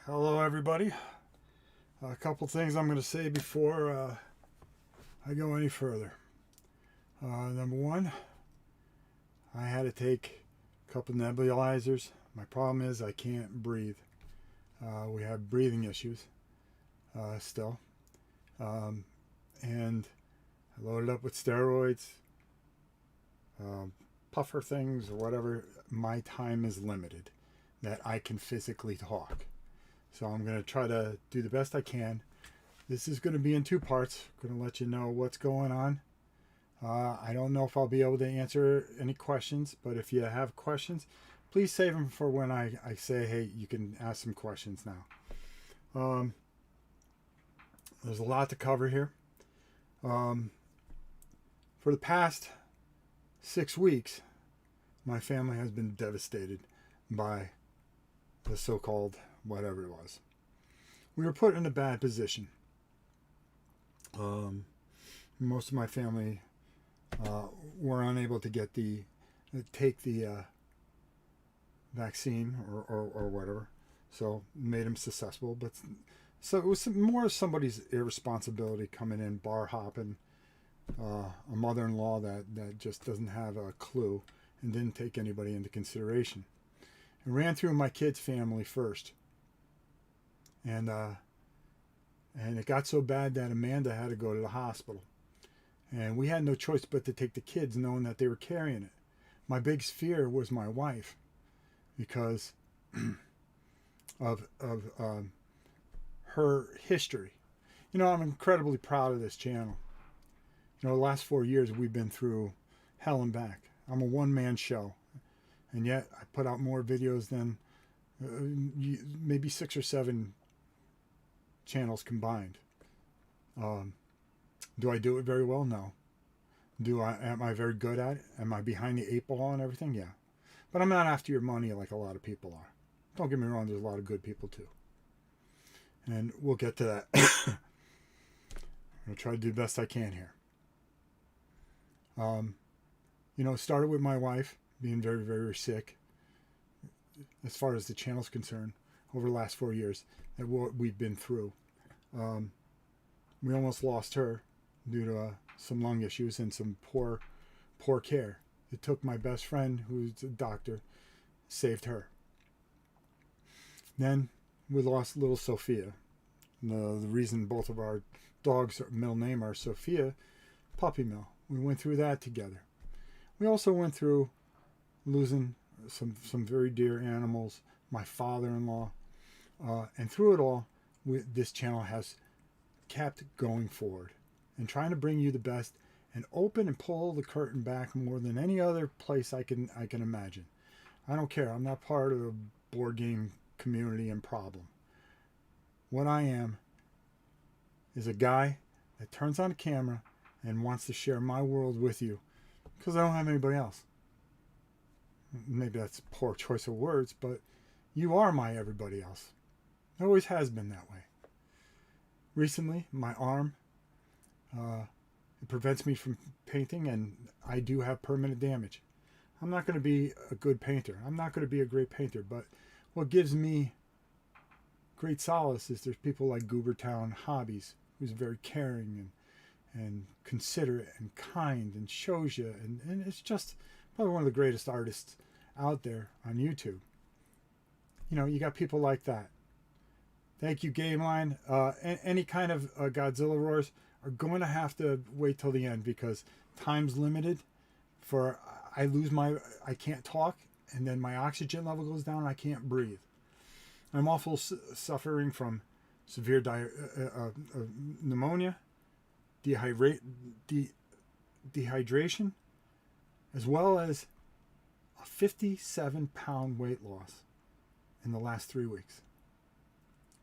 Hello, everybody. A couple things I'm going to say before I go any further. Number one, I had to take a couple nebulizers. My problem is I can't breathe. We have breathing issues still. Um, and I loaded up with steroids, puffer things, or whatever. My time is limited that I can physically talk. So I'm going to try to do the best I can. This is going to be in two parts. I'm going to let you know what's going on. I don't know if I'll be able to answer any questions, but if you have questions, please save them for when I say, hey, you can ask some questions now. There's a lot to cover here. For the past 6 weeks, my family has been devastated by the so-called whatever it was. We were put in a bad position. Most of my family were unable to take the vaccine or whatever, so made them successful. But so it was more somebody's irresponsibility coming in, bar hopping, a mother-in-law that just doesn't have a clue and didn't take anybody into consideration. It ran through my kid's family first. And it got so bad that Amanda had to go to the hospital. And we had no choice but to take the kids, knowing that they were carrying it. My biggest fear was my wife, because of her history. You know, I'm incredibly proud of this channel. You know, the last 4 years we've been through hell and back. I'm a one-man show. And yet I put out more videos than maybe 6 or 7 channels combined. Do I do it very well? No. Am I very good at it? Am I behind the 8 ball and everything? Yeah. But I'm not after your money like a lot of people are. Don't get me wrong, there's a lot of good people too. And we'll get to that. I'm going to try to do the best I can here. You know, it started with my wife being very, very sick. As far as the channel's concerned, over the last 4 years, that what we've been through. We almost lost her due to some lung issues and some poor care. It took my best friend, who's a doctor, saved her. Then we lost little Sophia. The reason both of our dogs' middle name are Sophia, puppy mill. We went through that together. We also went through losing some very dear animals, my father-in-law, and through it all, this channel has kept going forward and trying to bring you the best and open and pull the curtain back more than any other place I can imagine. I don't care. I'm not part of the board game community and problem. What I am is a guy that turns on a camera and wants to share my world with you because I don't have anybody else. Maybe that's a poor choice of words, but you are my everybody else. It always has been that way. Recently, my arm, it prevents me from painting, and I do have permanent damage. I'm not going to be a good painter. I'm not going to be a great painter, but what gives me great solace is there's people like Goobertown Hobbies, who's very caring and considerate and kind and shows you, and it's just probably one of the greatest artists out there on YouTube. You know, you got people like that. Thank you, Game Line. Any kind of Godzilla roars are going to have to wait till the end because time's limited. I can't talk, and then my oxygen level goes down and I can't breathe. I'm awful suffering from severe pneumonia, dehydration, as well as a 57-pound weight loss in the last 3 weeks,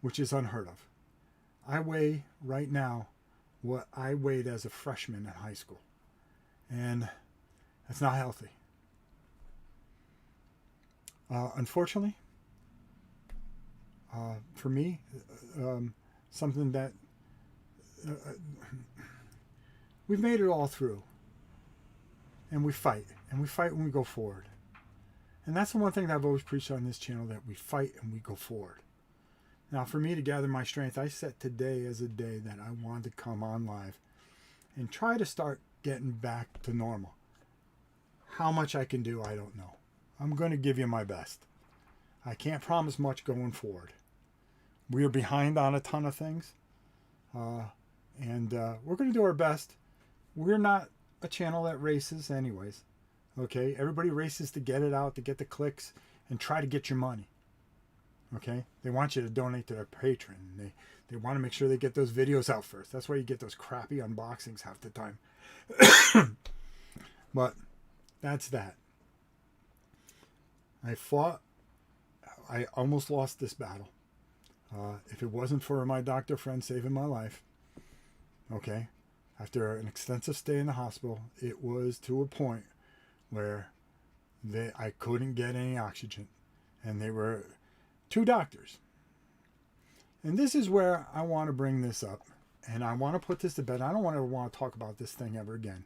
which is unheard of. I weigh right now what I weighed as a freshman in high school, and that's not healthy. Unfortunately, for me, something that we've made it all through, and we fight when we go forward. And that's the one thing that I've always preached on this channel, that we fight and we go forward. Now, for me to gather my strength, I set today as a day that I want to come on live and try to start getting back to normal. How much I can do, I don't know. I'm going to give you my best. I can't promise much going forward. We are behind on a ton of things, and we're going to do our best. We're not a channel that races anyways. Okay, everybody races to get it out, to get the clicks, and try to get your money. Okay, they want you to donate to their Patreon. They want to make sure they get those videos out first. That's why you get those crappy unboxings half the time. But that's that. I fought. I almost lost this battle. If it wasn't for my doctor friend saving my life, okay, after an extensive stay in the hospital, it was to a point where I couldn't get any oxygen. And they were 2 doctors. And this is where I want to bring this up. And I want to put this to bed. I don't want to talk about this thing ever again.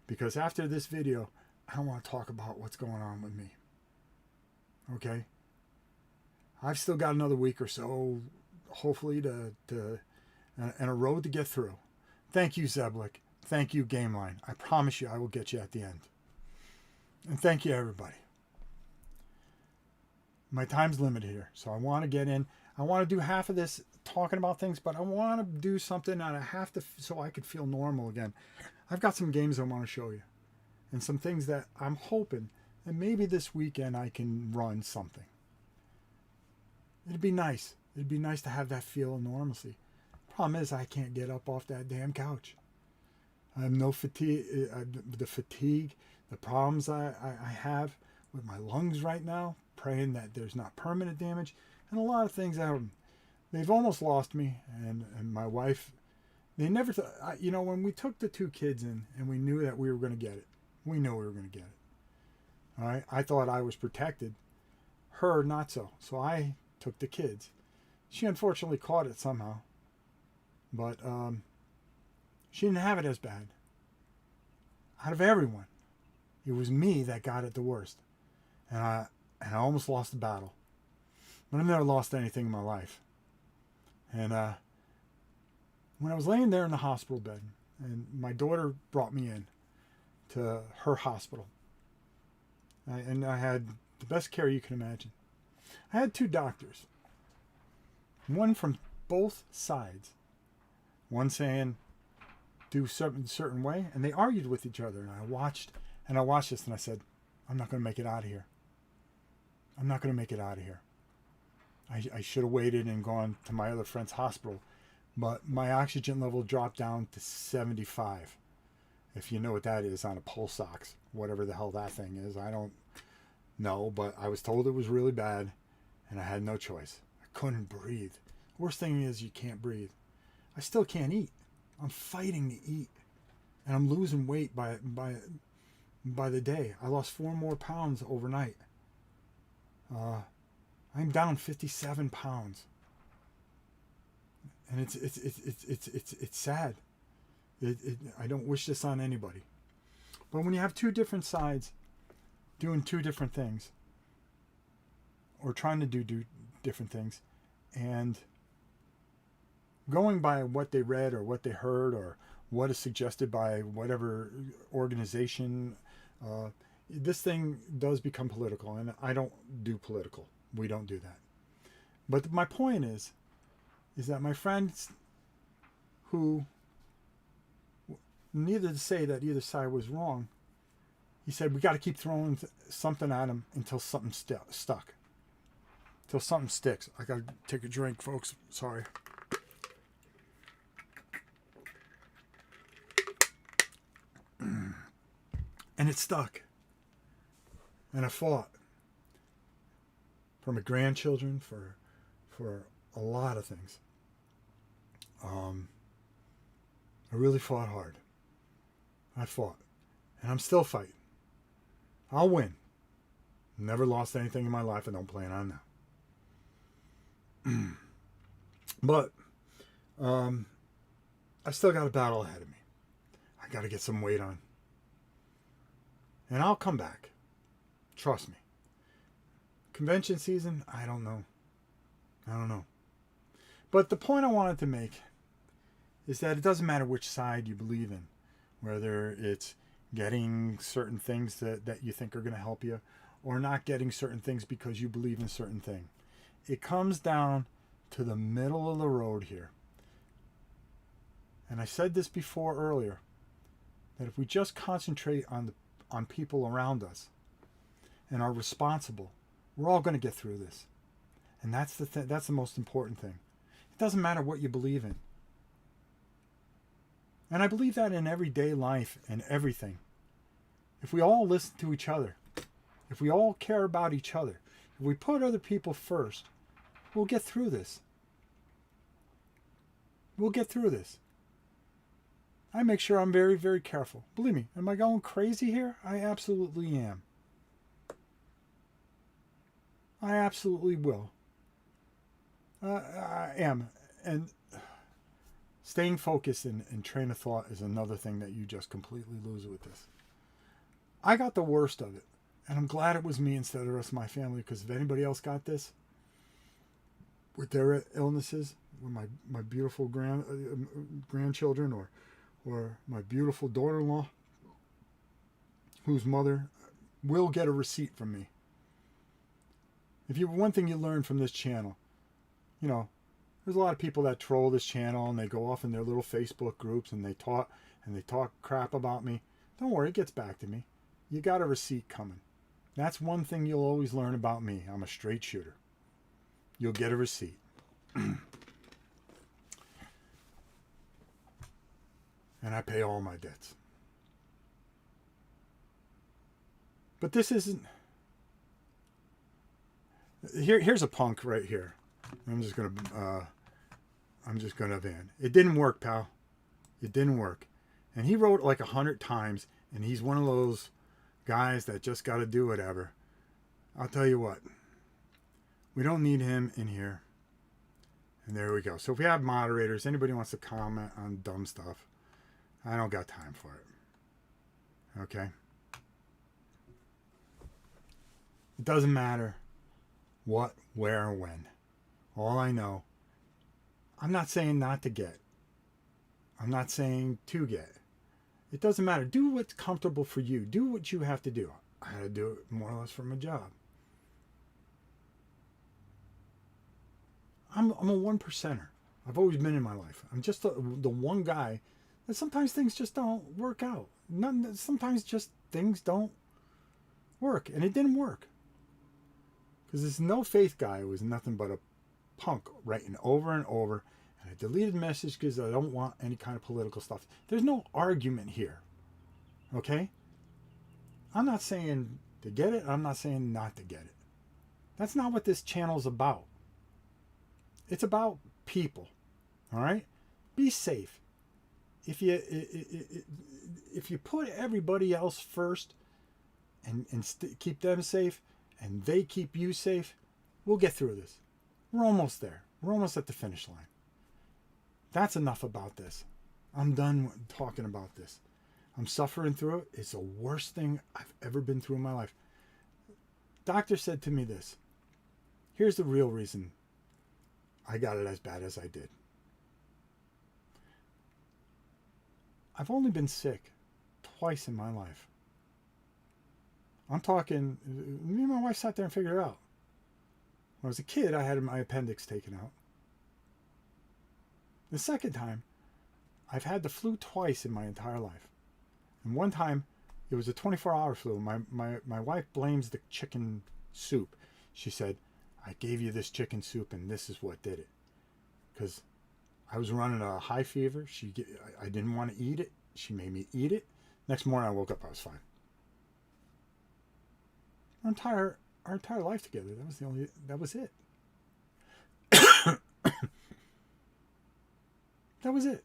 Because after this video, I don't want to talk about what's going on with me. Okay? I've still got another week or so, hopefully, and a road to get through. Thank you, Zeblik. Thank you, Gameline. I promise you I will get you at the end. And thank you, everybody. My time's limited here, so I want to get in. I want to do half of this talking about things, but I want to do something that I have to so I could feel normal again. I've got some games I want to show you, and some things that I'm hoping that maybe this weekend I can run something. It'd be nice. It'd be nice to have that feel of normalcy. Problem is, I can't get up off that damn couch. I have no fatigue. The fatigue, the problems I have with my lungs right now, praying that there's not permanent damage, and a lot of things they've almost lost me, and my wife, they never thought, when we took the 2 kids in and we knew that we were going to get it, we knew we were going to get it. All right, I thought I was protected. Her, not so. So I took the kids. She unfortunately caught it somehow, but she didn't have it as bad. Out of everyone, it was me that got it the worst, and I almost lost the battle. But I've never lost anything in my life. And when I was laying there in the hospital bed, and my daughter brought me in to her hospital, and I had the best care you can imagine. I had 2 doctors, one from both sides. One saying, do certain way, and they argued with each other. And I watched this, and I said, I'm not going to make it out of here. I'm not going to make it out of here. I should have waited and gone to my other friend's hospital, but my oxygen level dropped down to 75. If you know what that is on a pulse ox, whatever the hell that thing is, I don't know, but I was told it was really bad, and I had no choice. I couldn't breathe. Worst thing is you can't breathe. I still can't eat. I'm fighting to eat, and I'm losing weight by the day. I lost 4 more pounds overnight. I'm down 57 pounds, and it's sad. I don't wish this on anybody, but when you have 2 different sides doing 2 different things, or trying to do different things, and going by what they read or what they heard or what is suggested by whatever organization, this thing does become political, and I don't do political. We don't do that. But my point is that my friends who, neither to say that either side was wrong, he said, we got to keep throwing something at him until something stuck. Until something sticks. I got to take a drink, folks. Sorry. And it stuck. And I fought. For my grandchildren, for a lot of things. I really fought hard. I fought. And I'm still fighting. I'll win. Never lost anything in my life. I don't plan on now. But I still got a battle ahead of me. I got to get some weight on. And I'll come back. Trust me. Convention season, I don't know. But the point I wanted to make is that it doesn't matter which side you believe in, whether it's getting certain things that you think are going to help you or not getting certain things because you believe in certain thing. It comes down to the middle of the road here. And I said this before earlier, that if we just concentrate on people around us and are responsible, we're all going to get through this. And that's the most important thing. It doesn't matter what you believe in. And I believe that in everyday life and everything. If we all listen to each other, if we all care about each other, if we put other people first, we'll get through this. We'll get through this. I make sure I'm very, very careful. Believe me, am I going crazy here? I absolutely am. I absolutely will. I am. And staying focused and train of thought is another thing that you just completely lose with this. I got the worst of it. And I'm glad it was me instead of the rest of my family, because if anybody else got this with their illnesses, with my beautiful grandchildren or my beautiful daughter-in-law, whose mother will get a receipt from me. One thing you learn from this channel, there's a lot of people that troll this channel and they go off in their little Facebook groups and they talk crap about me. Don't worry, it gets back to me. You got a receipt coming. That's one thing you'll always learn about me. I'm a straight shooter. You'll get a receipt. And I pay all my debts. But this isn't... Here's a punk right here. I'm just gonna van. It didn't work, pal. It didn't work. And he wrote like 100 times, and he's one of those guys that just got to do whatever. I'll tell you what. We don't need him in here. And there we go. So if we have moderators, anybody wants to comment on dumb stuff, I don't got time for it. Okay? It doesn't matter what, where, or when. All I know, I'm not saying not to get. I'm not saying to get. It doesn't matter. Do what's comfortable for you. Do what you have to do. I had to do it more or less for my job. I'm a 1%er. I've always been in my life. I'm just the one guy that sometimes things just don't work out. Sometimes just things don't work. And it didn't work. Because this no faith guy was nothing but a punk writing over and over. And I deleted the message because I don't want any kind of political stuff. There's no argument here. Okay? I'm not saying to get it. I'm not saying not to get it. That's not what this channel is about. It's about people. All right? Be safe. If you put everybody else first and keep them safe and they keep you safe, we'll get through this. We're almost there. We're almost at the finish line. That's enough about this. I'm done talking about this. I'm suffering through it. It's the worst thing I've ever been through in my life. Doctor said to me this. Here's the real reason I got it as bad as I did. I've only been sick twice in my life. I'm talking, me and my wife sat there and figured it out. When I was a kid, I had my appendix taken out. The second time, I've had the flu twice in my entire life. And one time, it was a 24-hour flu. My wife blames the chicken soup. She said, I gave you this chicken soup and this is what did it. Because I was running a high fever. I didn't want to eat it. She made me eat it. Next morning I woke up, I was fine. Our entire life together, that was it. That was it.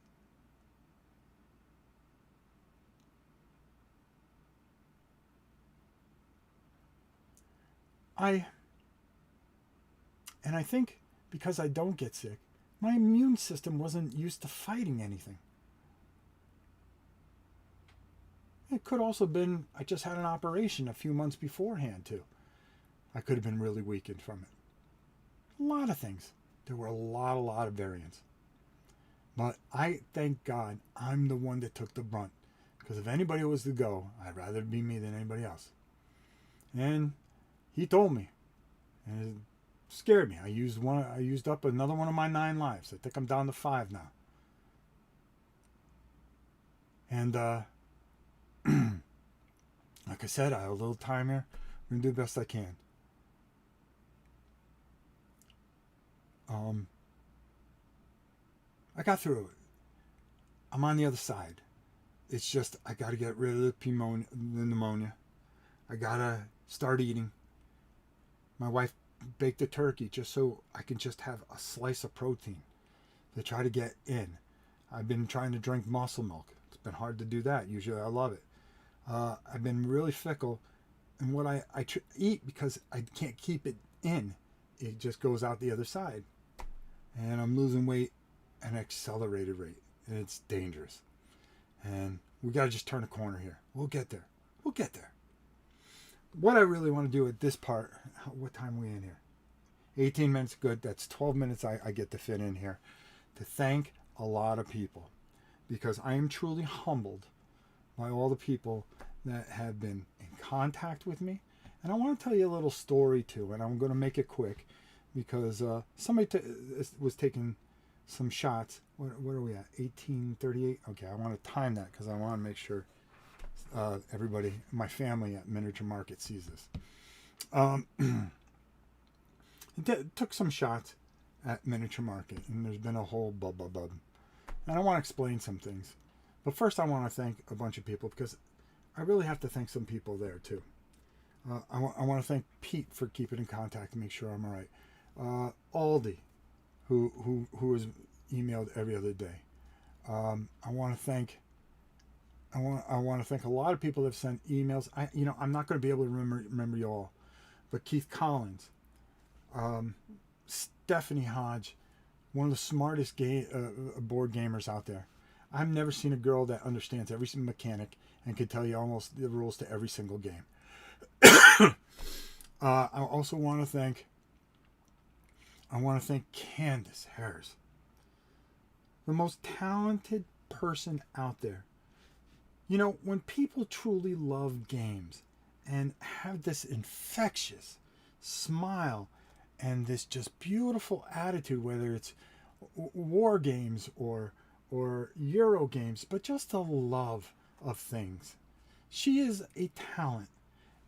I think because I don't get sick, my immune system wasn't used to fighting anything. It could also have been I just had an operation a few months beforehand too. I could have been really weakened from it. A lot of things. There were a lot of variants. But I thank God I'm the one that took the brunt. Because if anybody was to go, I'd rather it be me than anybody else. And he told me. And it scared me. I used up another one of my 9 lives. I think I'm down to 5 now. And like I said, I have a little time here. I'm going to do the best I can. I got through it. I'm on the other side. It's just I got to get rid of the pneumonia. I got to start eating. My wife baked a turkey just so I can just have a slice of protein to try to get in. I've been trying to drink muscle milk. It's been hard to do that. Usually I love it. I've been really fickle in what I eat because I can't keep it in. It just goes out the other side. And I'm losing weight at an accelerated rate. And it's dangerous. And we got to just turn a corner here. We'll get there. We'll get there. What I really want to do at this part, what time are we in here? 18 minutes, good. That's 12 minutes I get to fit in here. To thank a lot of people. Because I am truly humbled by all the people that have been in contact with me. And I want to tell you a little story too. And I'm going to make it quick. Because somebody was taking some shots. What are we at? 1838? Okay, I want to time that because I want to make sure everybody, my family at Miniature Market sees this. Took some shots at Miniature Market, and there's been a whole bub. And I want to explain some things. But first I want to thank a bunch of people because I really have to thank some people there too. I want to thank Pete for keeping in contact to make sure I'm all right. Aldi, who was emailed every other day. I want to thank a lot of people that have sent emails. I'm not going to be able to remember you all, but Keith Collins, Stephanie Hodge, one of the smartest board gamers out there. I've never seen a girl that understands every single mechanic and can tell you almost the rules to every single game. I also want to thank Candace Harris, the most talented person out there. When people truly love games and have this infectious smile and this just beautiful attitude, whether it's war games or Euro games, but just the love of things. She is a talent.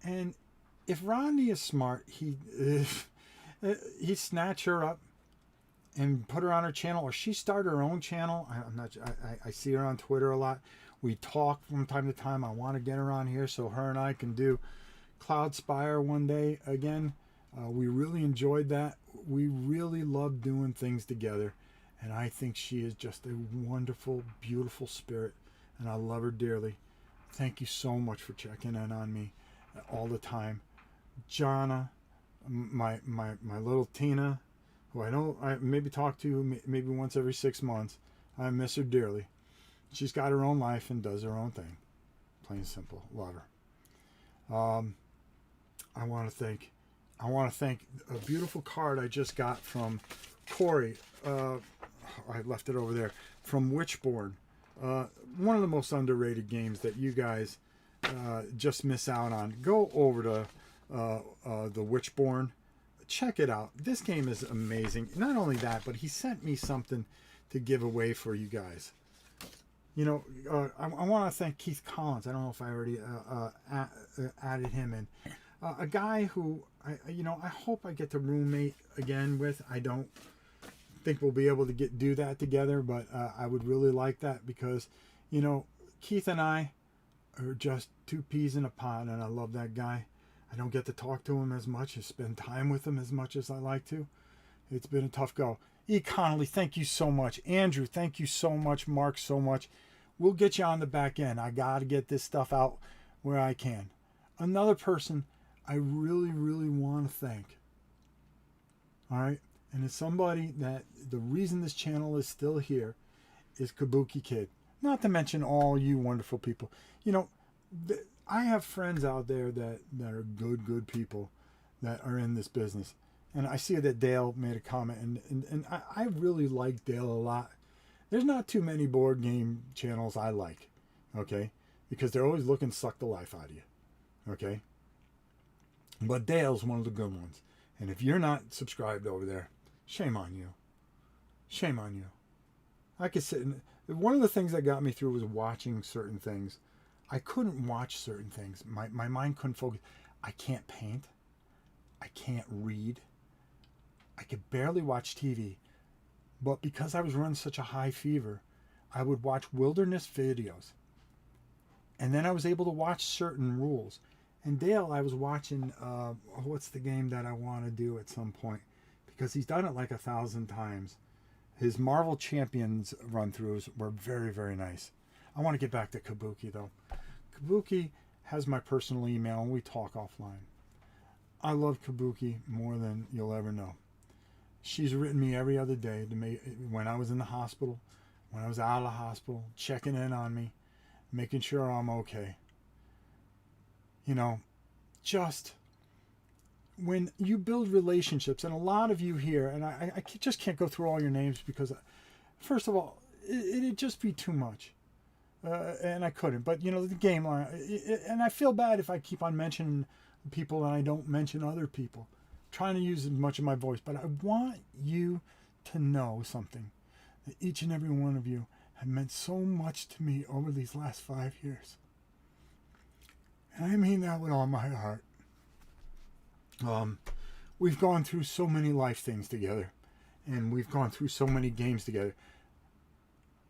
And if Rodney is smart, he'd snatch her up and put her on her channel, or she started her own channel. I see her on Twitter a lot. We talk from time to time. I want to get her on here so her and I can do Cloud Spire one day again. We really enjoyed that. We really love doing things together. And I think she is just a wonderful, beautiful spirit. And I love her dearly. Thank you so much for checking in on me all the time. Jonna, my little Tina, who I maybe talk to maybe once every 6 months. I miss her dearly. She's got her own life and does her own thing. Plain and simple. Love her. I want to thank a beautiful card I just got from Corey. I left it over there. From Witchborn. One of the most underrated games that you guys just miss out on. Go over to the Witchborn. Check it out. This game is amazing. Not only that, but he sent me something to give away for you guys. I want to thank Keith Collins. I don't know if I already added him in. A guy who I hope I get to roommate again with. I don't think we'll be able to do that together, but I would really like that because Keith and I are just 2 peas in a pod, and I love that guy. I don't get to talk to him as much and spend time with him as much as I like to. It's been a tough go. E. Connolly, thank you so much. Andrew, thank you so much. Mark, so much. We'll get you on the back end. I got to get this stuff out where I can. Another person I really, really want to thank. All right? And it's somebody that the reason this channel is still here is Kabuki Kid. Not to mention all you wonderful people. I have friends out there that are good people that are in this business. And I see that Dale made a comment, and I really like Dale a lot. There's not too many board game channels I like, okay? Because they're always looking to suck the life out of you, okay? But Dale's one of the good ones. And if you're not subscribed over there, shame on you. Shame on you. I could sit and one of the things that got me through was watching certain things. I couldn't watch certain things. My mind couldn't focus. I can't paint. I can't read. I could barely watch TV. But because I was running such a high fever, I would watch wilderness videos. And then I was able to watch certain rules. And Dale, I was watching, what's the game that I want to do at some point? Because he's done it like 1,000 times. His Marvel Champions run-throughs were very, very nice. I want to get back to Kabuki, though. Kabuki has my personal email, and we talk offline. I love Kabuki more than you'll ever know. She's written me every other day to me when I was in the hospital, when I was out of the hospital, checking in on me, making sure I'm okay. You know, just when you build relationships, and a lot of you here, and I just can't go through all your names because, first of all, it'd just be too much. And I couldn't. But, you know, the game line, and I feel bad if I keep on mentioning people and I don't mention other people. I'm trying to use as much of my voice, but I want you to know something. That each and every one of you have meant so much to me over these last 5 years. And I mean that with all my heart. We've gone through so many life things together, and we've gone through so many games together.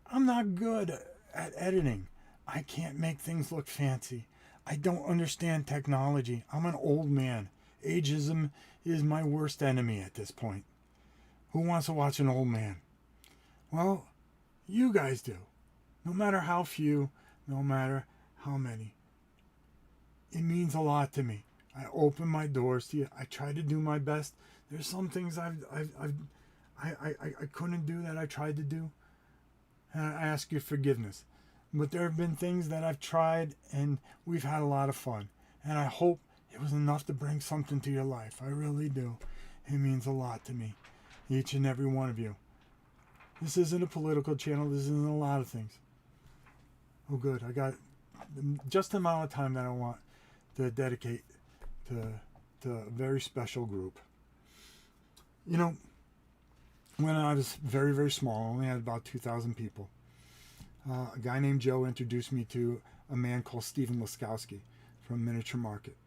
I'm not good at editing. I can't make things look fancy. I don't understand technology. I'm an old man. Ageism is my worst enemy at this point. Who wants to watch an old man? Well, you guys do. No matter how few, no matter how many. It means a lot to me. I open my doors to you. I try to do my best. There's some things I couldn't do that I tried to do. And I ask your forgiveness. But there have been things that I've tried, and we've had a lot of fun. And I hope it was enough to bring something to your life. I really do. It means a lot to me. Each and every one of you. This isn't a political channel. This isn't a lot of things. Oh, good. I got just the amount of time that I want to dedicate to a very special group. You know, when I was very, very small, I only had about 2,000 people. A guy named Joe introduced me to a man called Stephen Laskowski from Miniature Market.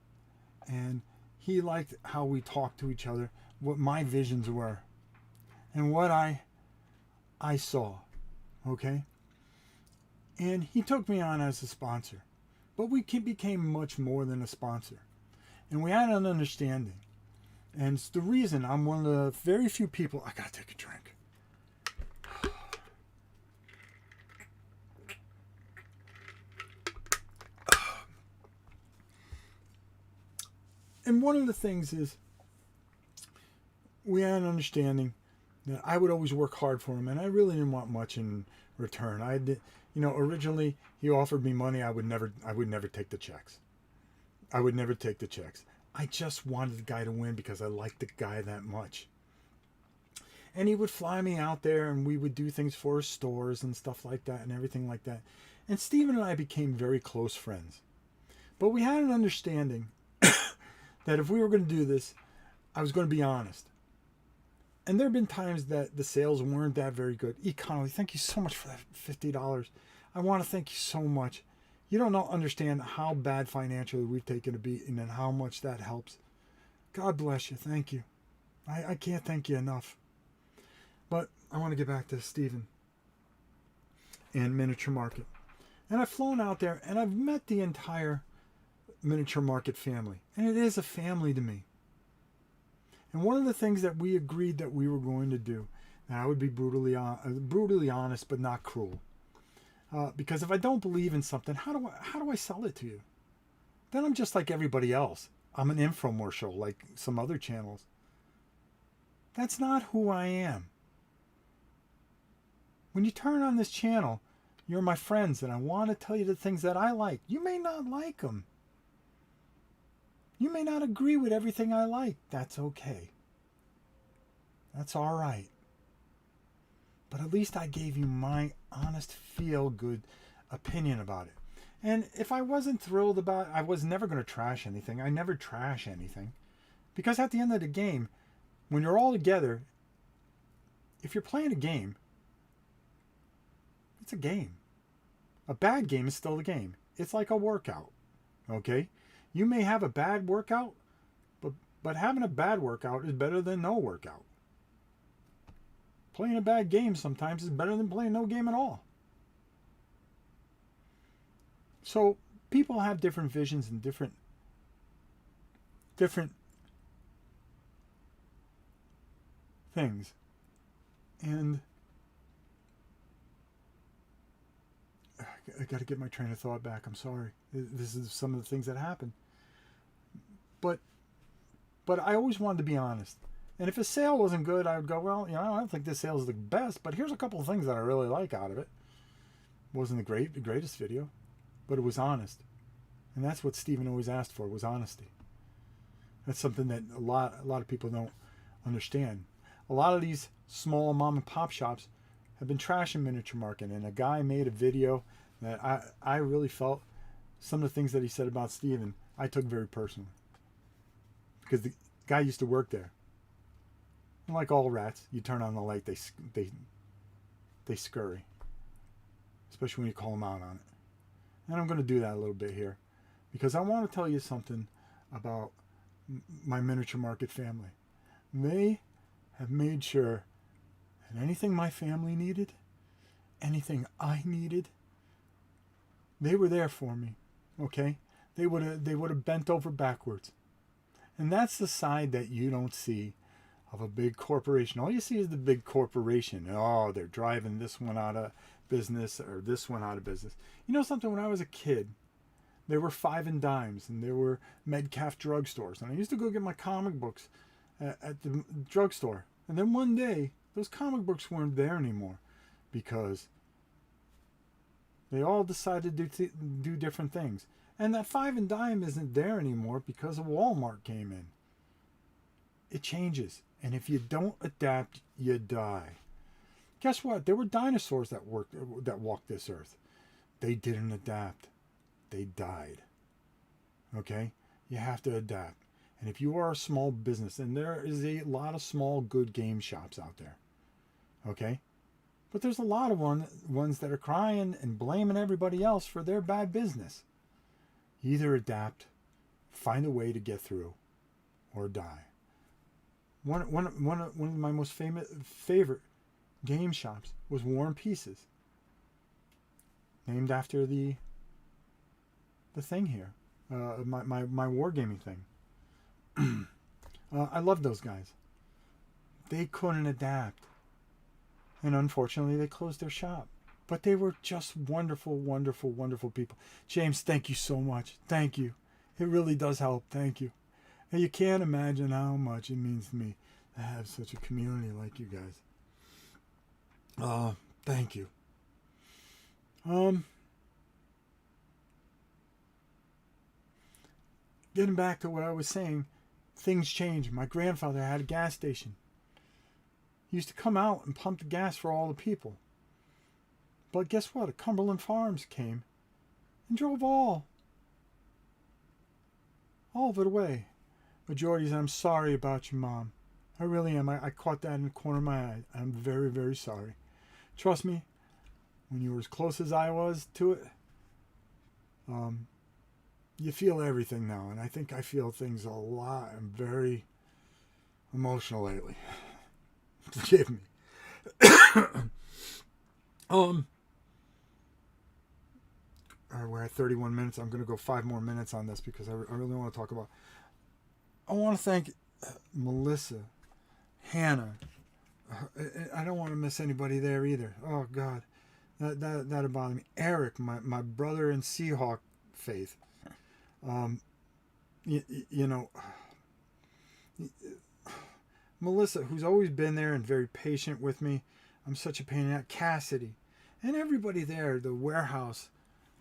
And he liked how we talked to each other, what my visions were, and what I saw. Okay? And he took me on as a sponsor. But we became much more than a sponsor. And we had an understanding. And it's the reason I'm one of the very few people. I gotta take a drink. And one of the things is we had an understanding that I would always work hard for him, and I really didn't want much in return. I did, you know, originally he offered me money. I would never take the checks. I would never take the checks. I just wanted the guy to win because I liked the guy that much. And he would fly me out there, and we would do things for his stores and stuff like that and everything like that. And Stephen and I became very close friends. But we had an understanding that if we were going to do this, I was going to be honest. And there have been times that the sales weren't that very good. Connolly, thank you so much for that $50. I want to thank you so much. You don't understand how bad financially we've taken a beating and how much that helps. God bless you. Thank you. I can't thank you enough. But I want to get back to Stephen and Miniature Market. And I've flown out there and I've met the entire Miniature Market family. And it is a family to me. And one of the things that we agreed that we were going to do, and I would be brutally honest but not cruel. Because if I don't believe in something, how do I sell it to you? Then I'm just like everybody else. I'm an infomercial like some other channels. That's not who I am. When you turn on this channel, you're my friends, and I want to tell you the things that I like. You may not like them. You may not agree with everything I like. That's okay. That's all right. But at least I gave you my honest, feel-good opinion about it. And if I wasn't thrilled about it, I was never going to trash anything. I never trash anything. Because at the end of the game, when you're all together, if you're playing a game, it's a game. A bad game is still a game. It's like a workout. Okay? You may have a bad workout, but having a bad workout is better than no workout. Playing a bad game sometimes is better than playing no game at all. So people have different visions and different things. And I got to get my train of thought back. I'm sorry. This is some of the things that happen. But I always wanted to be honest. And if a sale wasn't good, I would go, well, I don't think this sale is the best, but here's a couple of things that I really like out of it. It wasn't the greatest video, but it was honest. And that's what Stephen always asked for, was honesty. That's something that a lot of people don't understand. A lot of these small mom and pop shops have been trashing miniature marketing, and a guy made a video that I really felt some of the things that he said about Stephen, I took very personally. Because the guy used to work there. And like all rats, you turn on the light, they scurry. Especially when you call them out on it. And I'm going to do that a little bit here. Because I want to tell you something about my miniature market family. They have made sure that anything my family needed, anything I needed, they were there for me. Okay? They would have bent over backwards. And that's the side that you don't see of a big corporation. All you see is the big corporation. Oh, they're driving this one out of business or this one out of business. You know something? When I was a kid, there were 5 and dimes and there were Medcalf drugstores. And I used to go get my comic books at the drugstore. And then one day, those comic books weren't there anymore because they all decided to do different things. And that 5 and dime isn't there anymore because Walmart came in. It changes. And if you don't adapt, you die. Guess what? There were dinosaurs that walked this earth. They didn't adapt. They died. Okay? You have to adapt. And if you are a small business, and there is a lot of small good game shops out there. Okay? But there's a lot of ones that are crying and blaming everybody else for their bad business. Either adapt, find a way to get through, or die. One of my most favorite game shops was War and Pieces, named after the thing here, my wargaming thing. I love those guys. They couldn't adapt, and unfortunately, they closed their shop. But they were just wonderful, wonderful, wonderful people. James, thank you so much. Thank you. It really does help. Thank you. And you can't imagine how much it means to me to have such a community like you guys. Thank you. Getting back to what I was saying, things change. My grandfather had a gas station. He used to come out and pump the gas for all the people. But guess what? Cumberland Farms came and drove all of it away. Majority said, I'm sorry about you, Mom. I really am. I caught that in the corner of my eye. I'm very, very sorry. Trust me, when you were as close as I was to it, you feel everything now. And I think I feel things a lot. I'm very emotional lately. Forgive me. All right, we're at 31 minutes. I'm going to go 5 more minutes on this because I really want to talk about. I want to thank Melissa, Hannah. I don't want to miss anybody there either. Oh God, that'd bother me. Eric, my brother in Seahawk faith. You know, Melissa, who's always been there and very patient with me. I'm such a pain in the ass. Cassidy, and everybody there. The warehouse.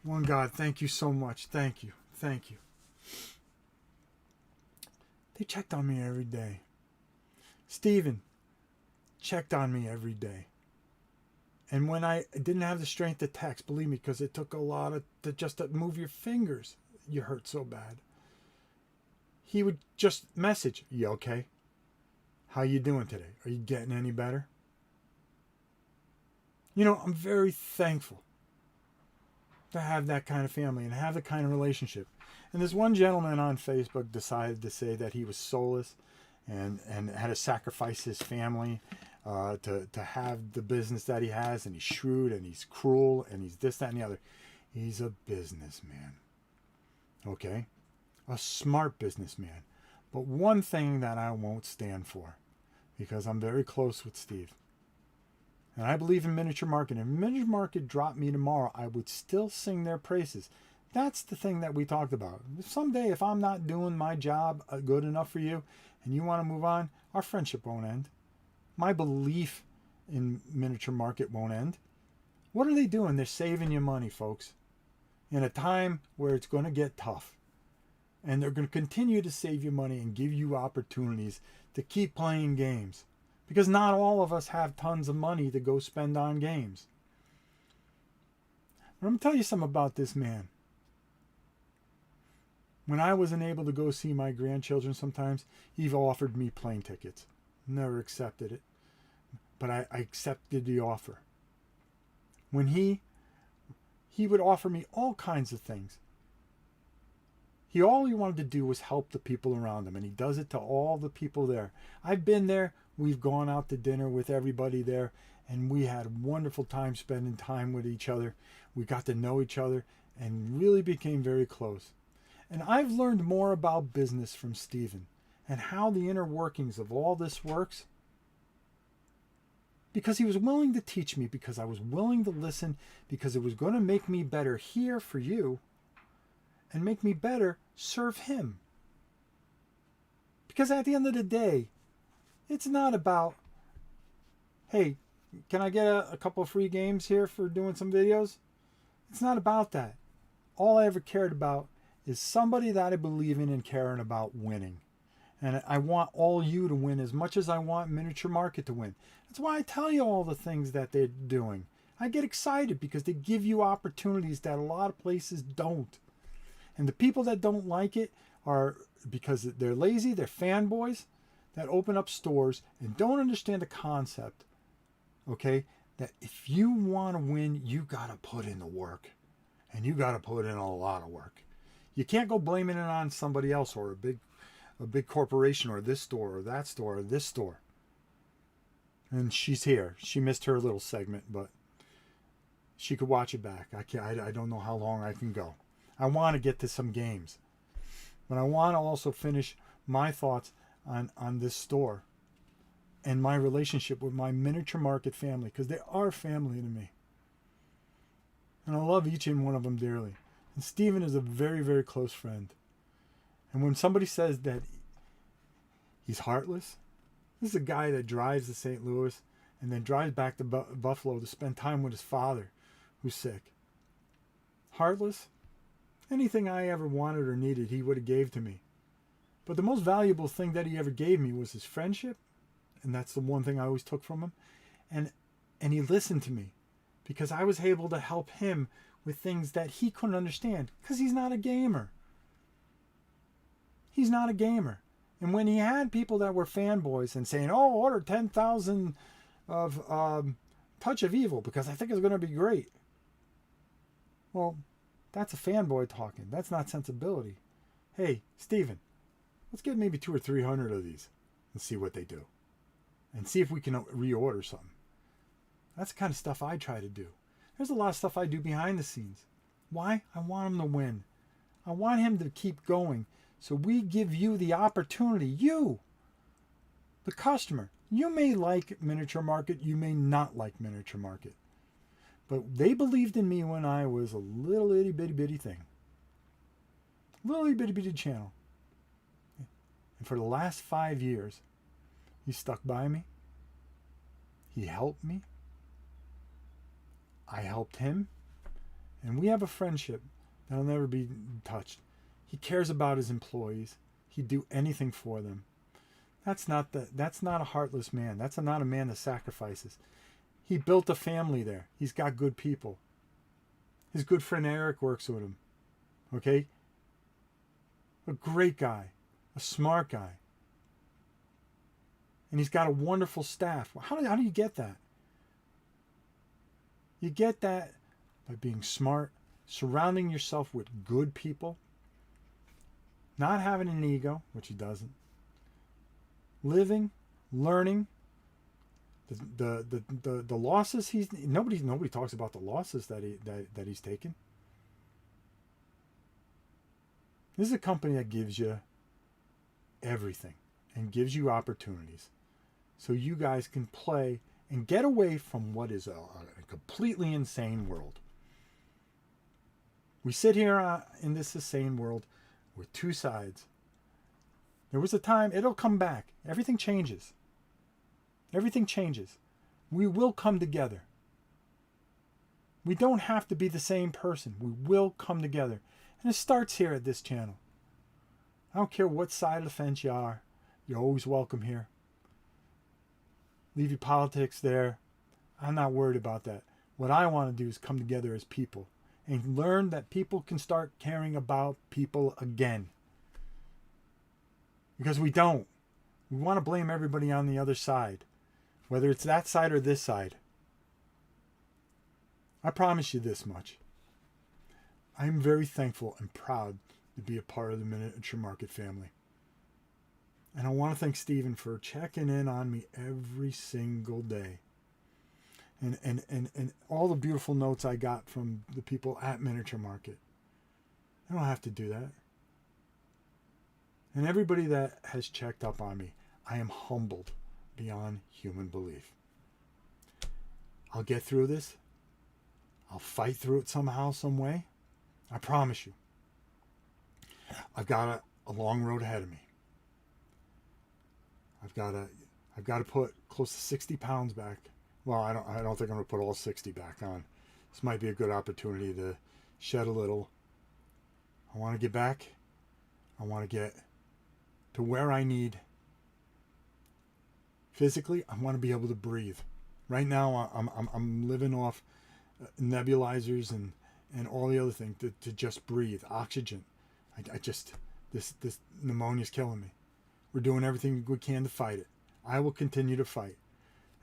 One God, thank you so much. Thank you. Thank you. They checked on me every day. Stephen, checked on me every day. And when I didn't have the strength to text, believe me, because it took a lot to move your fingers, you hurt so bad. He would just message, "You okay? How you doing today? Are you getting any better?" You know, I'm very thankful to have that kind of family and have the kind of relationship. And this one gentleman on Facebook decided to say that he was soulless and had to sacrifice his family to have the business that he has, and he's shrewd and he's cruel and he's this, that, and the other. He's a businessman. Okay? A smart businessman. But one thing that I won't stand for, because I'm very close with Steve, and I believe in Miniature Market. If Miniature Market dropped me tomorrow, I would still sing their praises. That's the thing that we talked about. Someday, if I'm not doing my job good enough for you and you want to move on, our friendship won't end. My belief in Miniature Market won't end. What are they doing? They're saving you money, folks, in a time where it's going to get tough. And they're going to continue to save you money and give you opportunities to keep playing games. Because not all of us have tons of money to go spend on games. But I'm going to tell you something about this man. When I wasn't able to go see my grandchildren sometimes, he offered me plane tickets. Never accepted it. But I accepted the offer. When he would offer me all kinds of things. All he wanted to do was help the people around him, and he does it to all the people there. I've been there. We've gone out to dinner with everybody there, and we had a wonderful time spending time with each other. We got to know each other and really became very close. And I've learned more about business from Stephen and how the inner workings of all this works, because he was willing to teach me, because I was willing to listen, because it was going to make me better here for you and make me better serve him. Because at the end of the day, it's not about, hey, can I get a couple of free games here for doing some videos? It's not about that. All I ever cared about is somebody that I believe in and caring about winning. And I want all you to win as much as I want Miniature Market to win. That's why I tell you all the things that they're doing. I get excited because they give you opportunities that a lot of places don't. And the people that don't like it are because they're lazy, they're fanboys that open up stores and don't understand the concept, okay, that if you want to win, you got to put in the work. And you got to put in a lot of work. You can't go blaming it on somebody else or a big corporation or this store or that store or this store. And she's here. She missed her little segment, but she could watch it back. I don't know how long I can go. I want to get to some games. But I want to also finish my thoughts on this store and my relationship with my Miniature Market family, because they are family to me. And I love each and one of them dearly. And Stephen is a very, very close friend. And when somebody says that he's heartless, this is a guy that drives to St. Louis and then drives back to Buffalo to spend time with his father, who's sick. Heartless? Anything I ever wanted or needed, he would have gave to me. But the most valuable thing that he ever gave me was his friendship. And that's the one thing I always took from him. And he listened to me because I was able to help him with things that he couldn't understand because he's not a gamer. He's not a gamer. And when he had people that were fanboys and saying, oh, order 10,000 of Touch of Evil because I think it's going to be great. Well, that's a fanboy talking. That's not sensibility. Hey, Steven, let's get maybe 200 or 300 of these and see what they do. And see if we can reorder something. That's the kind of stuff I try to do. There's a lot of stuff I do behind the scenes. Why? I want him to win. I want him to keep going. So we give you the opportunity. You, the customer. You may like Miniature Market. You may not like Miniature Market. But they believed in me when I was a little itty bitty thing. Little itty bitty channel. And for the last 5 years, he stuck by me. He helped me. I helped him. And we have a friendship that'll never be touched. He cares about his employees. He'd do anything for them. That's not a heartless man. That's not a man that sacrifices. He built a family there. He's got good people. His good friend Eric works with him. Okay? A great guy. A smart guy. And he's got a wonderful staff. How do you get that? You get that by being smart, surrounding yourself with good people, not having an ego, which he doesn't, living, learning. The losses nobody talks about the losses that he's taken. This is a company that gives you everything and gives you opportunities, so you guys can play and get away from what is a completely insane world. We sit here in this insane world with two sides. There was a time, it'll come back. Everything changes. Everything changes. We will come together. We don't have to be the same person. We will come together. And it starts here at this channel. I don't care what side of the fence you are. You're always welcome here. Leave your politics there. I'm not worried about that. What I want to do is come together as people and learn that people can start caring about people again. Because we don't. We want to blame everybody on the other side, whether it's that side or this side. I promise you this much. I am very thankful and proud to be a part of the Miniature Market family. And I want to thank Stephen for checking in on me every single day. And all the beautiful notes I got from the people at Miniature Market. I don't have to do that. And everybody that has checked up on me, I am humbled beyond human belief. I'll get through this. I'll fight through it somehow, some way. I promise you. I've got a long road ahead of me. I've got to put close to 60 pounds back. Well, I don't think I'm going to put all 60 back on. This might be a good opportunity to shed a little. I want to get back. I want to get to where I need. Physically, I want to be able to breathe. Right now, I'm living off nebulizers and all the other things to just breathe. Oxygen. I just, this pneumonia is killing me. We're doing everything we can to fight it. I will continue to fight.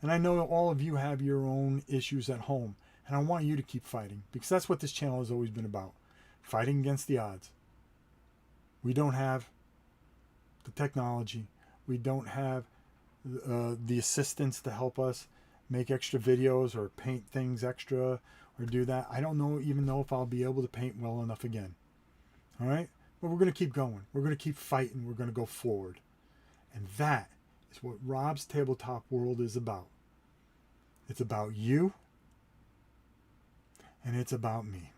And I know all of you have your own issues at home. And I want you to keep fighting. Because that's what this channel has always been about. Fighting against the odds. We don't have the technology. We don't have the assistants to help us make extra videos or paint things extra or do that. I don't even know if I'll be able to paint well enough again. All right? But we're going to keep going. We're going to keep fighting. We're going to go forward. And that is what Rob's Tabletop World is about. It's about you. And it's about me.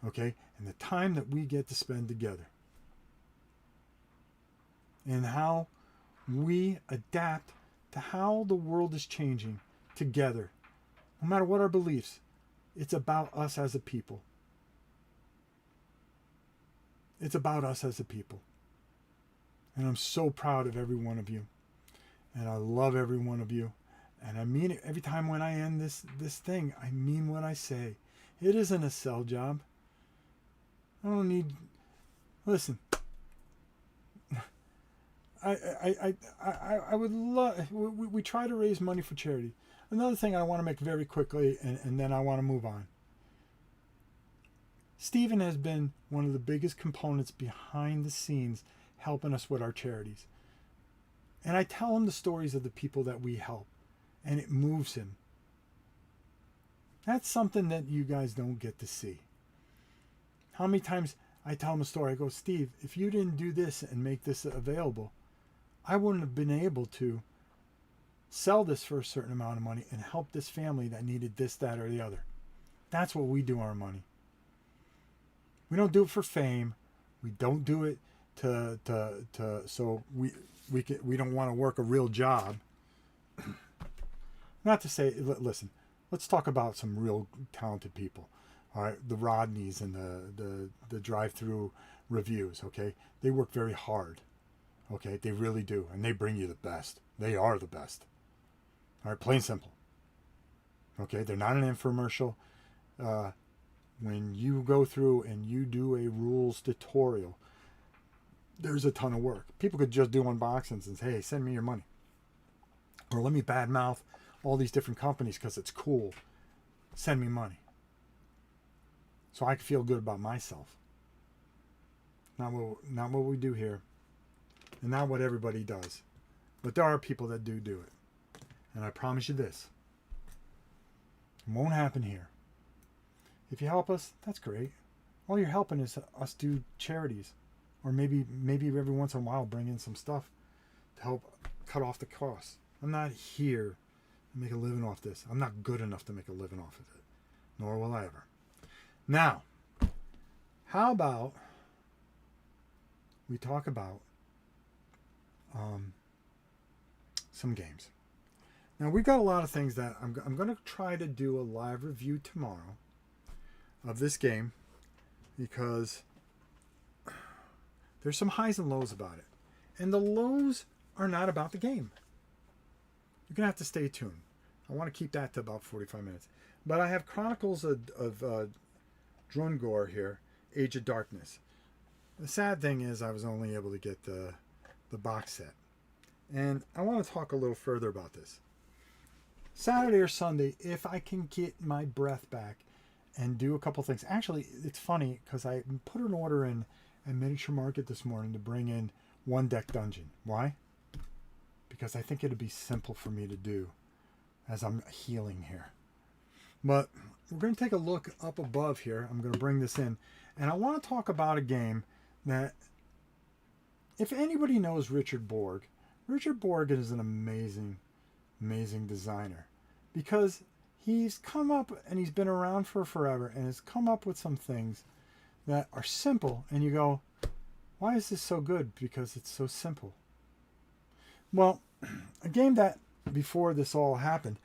Okay? And the time that we get to spend together. And how we adapt to how the world is changing together. No matter what our beliefs, it's about us as a people. It's about us as a people. And I'm so proud of every one of you. And I love every one of you. And I mean it every time when I end this thing. I mean what I say. It isn't a sell job. I don't need... Listen. I would love... We try to raise money for charity. Another thing I want to make very quickly, and then I want to move on. Stephen has been one of the biggest components behind the scenes helping us with our charities. And I tell him the stories of the people that we help, and it moves him. That's something that you guys don't get to see. How many times I tell him a story, I go, Steve, if you didn't do this and make this available, I wouldn't have been able to sell this for a certain amount of money and help this family that needed this, that, or the other. That's what we do our money. We don't do it for fame. We don't do it so we don't want to work a real job. Not to say, listen, let's talk about some real talented people. All right, the Rodneys and the drive-through reviews. Okay, they work very hard. Okay, they really do. And they bring you the best. They are the best. All right, plain simple. Okay, they're not an infomercial. When you go through and you do a rules tutorial, there's a ton of work. People could just do unboxings and say, hey, send me your money. Or let me badmouth all these different companies because it's cool. Send me money. So I can feel good about myself. Not what we do here. And not what everybody does. But there are people that do it. And I promise you this. It won't happen here. If you help us, that's great. All you're helping is us do charities. Or maybe every once in a while bring in some stuff to help cut off the costs. I'm not here to make a living off this. I'm not good enough to make a living off of it. Nor will I ever. Now, how about we talk about some games. Now, we've got a lot of things that I'm going to try to do a live review tomorrow of this game because there's some highs and lows about it. And the lows are not about the game. You're going to have to stay tuned. I want to keep that to about 45 minutes. But I have Chronicles of Drungor here, Age of Darkness. The sad thing is I was only able to get the box set. And I want to talk a little further about this. Saturday or Sunday, if I can get my breath back and do a couple things. Actually, it's funny because I put an order in at Miniature Market this morning to bring in one deck dungeon. Why? Because I think it'd be simple for me to do as I'm healing here. But we're going to take a look up above here. I'm going to bring this in. And I want to talk about a game that, if anybody knows Richard Borg is an amazing, amazing designer. Because he's come up and he's been around for forever and has come up with some things that are simple. And you go, why is this so good? Because it's so simple. Well, a game that before this all happened,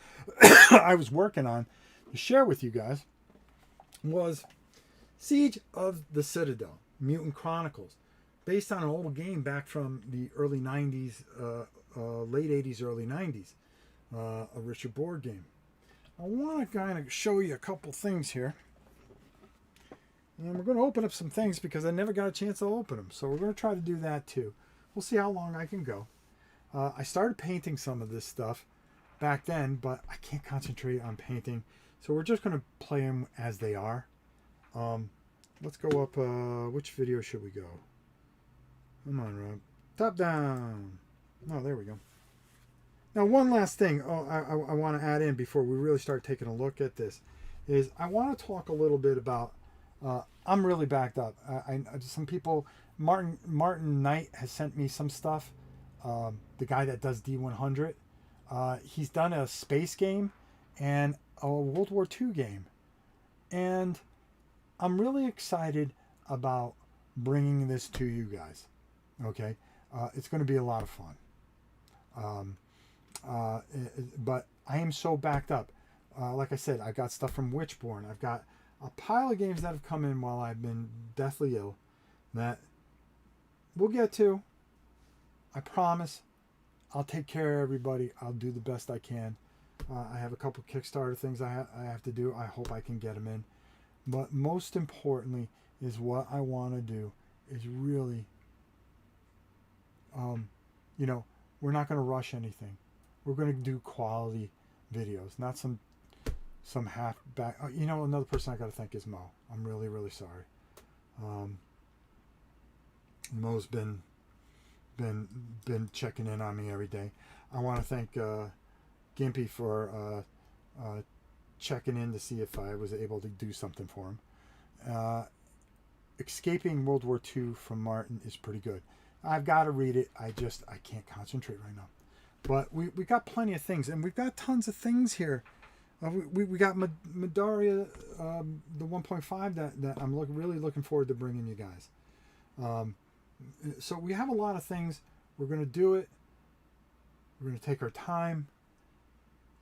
I was working on to share with you guys was Siege of the Citadel, Mutant Chronicles, based on an old game back from the early 90s, late 80s, early 90s, a Richard Borg game. I want to kind of show you a couple things here. And we're going to open up some things because I never got a chance to open them. So we're going to try to do that too. We'll see how long I can go. I started painting some of this stuff back then, but I can't concentrate on painting. So we're just going to play them as they are. Let's go up. Which video should we go? Come on, Rob. Top down. Oh, there we go. Now, one last thing I want to add in before we really start taking a look at this is I want to talk a little bit about, I'm really backed up. Some people, Martin Knight has sent me some stuff. The guy that does D100. He's done a space game and a World War II game. And I'm really excited about bringing this to you guys. Okay? It's going to be a lot of fun. But I am so backed up. Like I said, I've got stuff from Witchborn. I've got a pile of games that have come in while I've been deathly ill that we'll get to. I promise. I'll take care of everybody. I'll do the best I can. I have a couple Kickstarter things I have to do. I hope I can get them in. But most importantly is what I want to do is really, we're not going to rush anything. We're going to do quality videos, not some half back. Another person I got to thank is Mo. I'm really, really sorry. Mo's been checking in on me every day. I want to thank Gimpy for checking in to see if I was able to do something for him. Escaping World War II from Martin is pretty good. I've got to read it. I can't concentrate right now. But we got plenty of things, and we've got tons of things here. We got Medaria, the 1.5 that I'm really looking forward to bringing you guys. So we have a lot of things. We're going to do it. We're going to take our time.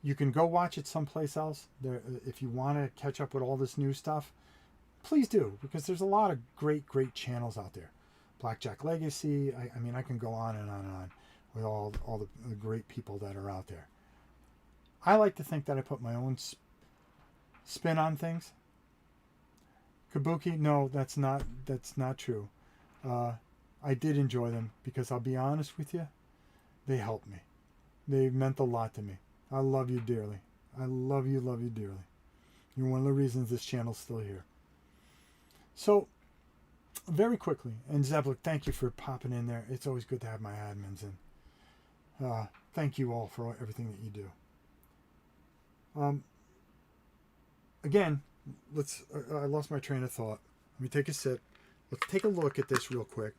You can go watch it someplace else. There, if you want to catch up with all this new stuff, please do, because there's a lot of great channels out there. Blackjack Legacy. I mean, I can go on and on and on with all the great people that are out there. I like to think that I put my own spin on things. Kabuki, no, that's not true. I did enjoy them because I'll be honest with you, they helped me. They meant a lot to me. I love you dearly. I love you dearly. You're one of the reasons this channel's still here. So, very quickly, and Zeblik, thank you for popping in there. It's always good to have my admins in. Thank you all for everything that you do. Again, I lost my train of thought. Let me take a sip. Let's take a look at this real quick.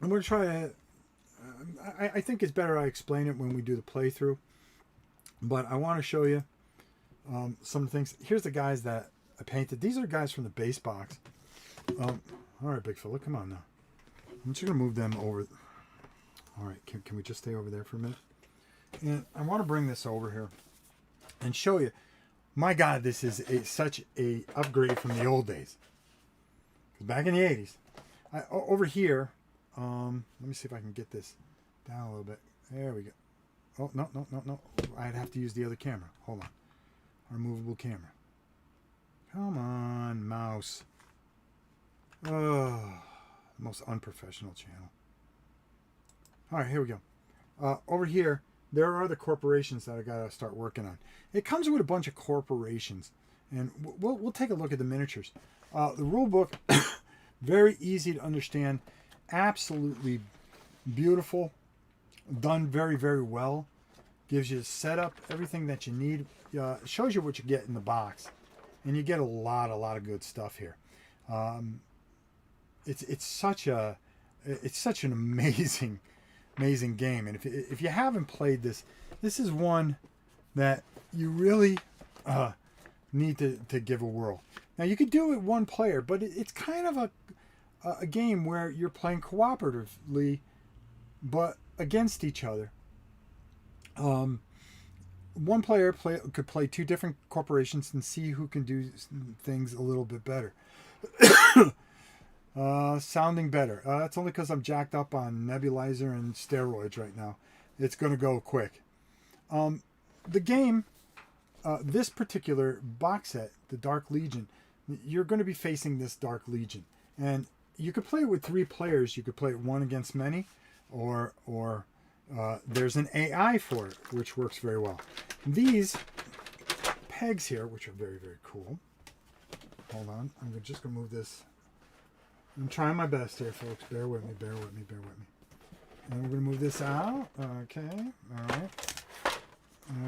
I'm going to try to... I think it's better I explain it when we do the playthrough. But I want to show you some of the things. Here's the guys that I painted. These are guys from the base box. All right, big fella, come on now. I'm just going to move them over. All right, can we just stay over there for a minute? And I want to bring this over here and show you. My God, this is such a upgrade from the old days. Back in the 80s. Over here, let me see if I can get this down a little bit. There we go. Oh, no. I'd have to use the other camera. Hold on. Our movable camera. Come on, mouse. Oh, most unprofessional channel. All right, here we go. Over here, there are the corporations that I got to start working on. It comes with a bunch of corporations, and we'll take a look at the miniatures. The rule book, very easy to understand, absolutely beautiful, done very, very well. Gives you a setup, everything that you need. Shows you what you get in the box, and you get a lot of good stuff here. It's such an amazing game, and if you haven't played this, this is one that you really need to give a whirl. Now you could do it one player, but it's kind of a game where you're playing cooperatively, but against each other. One player could play two different corporations and see who can do things a little bit better. Sounding better. That's only because I'm jacked up on nebulizer and steroids right now. It's going to go quick. The game, this particular box set, the Dark Legion, you're going to be facing this Dark Legion. And you could play it with 3 players. You could play it one against many, or there's an AI for it, which works very well. These pegs here, which are very, very cool. Hold on. I'm just going to move this. I'm trying my best here, folks. Bear with me. And we're going to move this out. Okay. All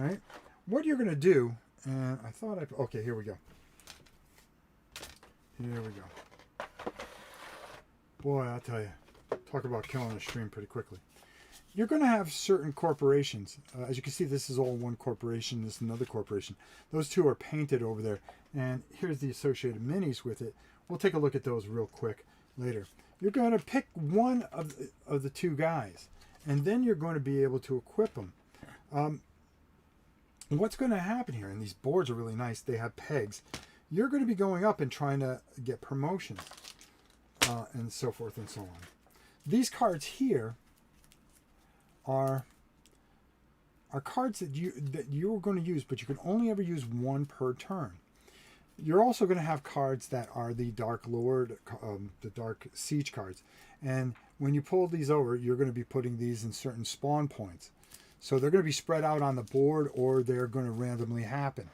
right. What you're going to do, and I thought okay, here we go. Boy, I'll tell you. Talk about killing a stream pretty quickly. You're going to have certain corporations. As you can see, this is all one corporation. This is another corporation. Those two are painted over there. And here's the associated minis with it. We'll take a look at those real quick later. You're going to pick one of the 2 guys. And then you're going to be able to equip them. What's going to happen here, and these boards are really nice. They have pegs. You're going to be going up and trying to get promotions. And so forth and so on. These cards here are cards that you're going to use, but you can only ever use one per turn. You're also going to have cards that are the Dark Lord, the Dark Siege cards. And when you pull these over, you're going to be putting these in certain spawn points. So they're going to be spread out on the board, or they're going to randomly happen.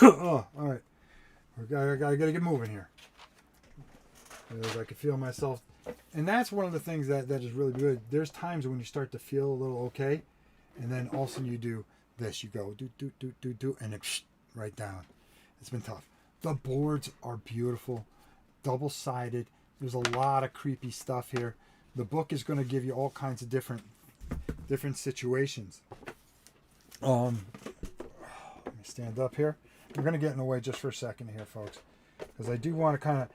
Oh, all right. I got to get moving here. I can feel myself. And that's one of the things that is really good. There's times when you start to feel a little okay, and then all of a sudden you do this. You go do, and it right down. It's been tough. The boards are beautiful, double-sided. There's a lot of creepy stuff here. The book is going to give you all kinds of different situations. Let me stand up here. We're going to get in the way just for a second here, folks, because I do want to kind of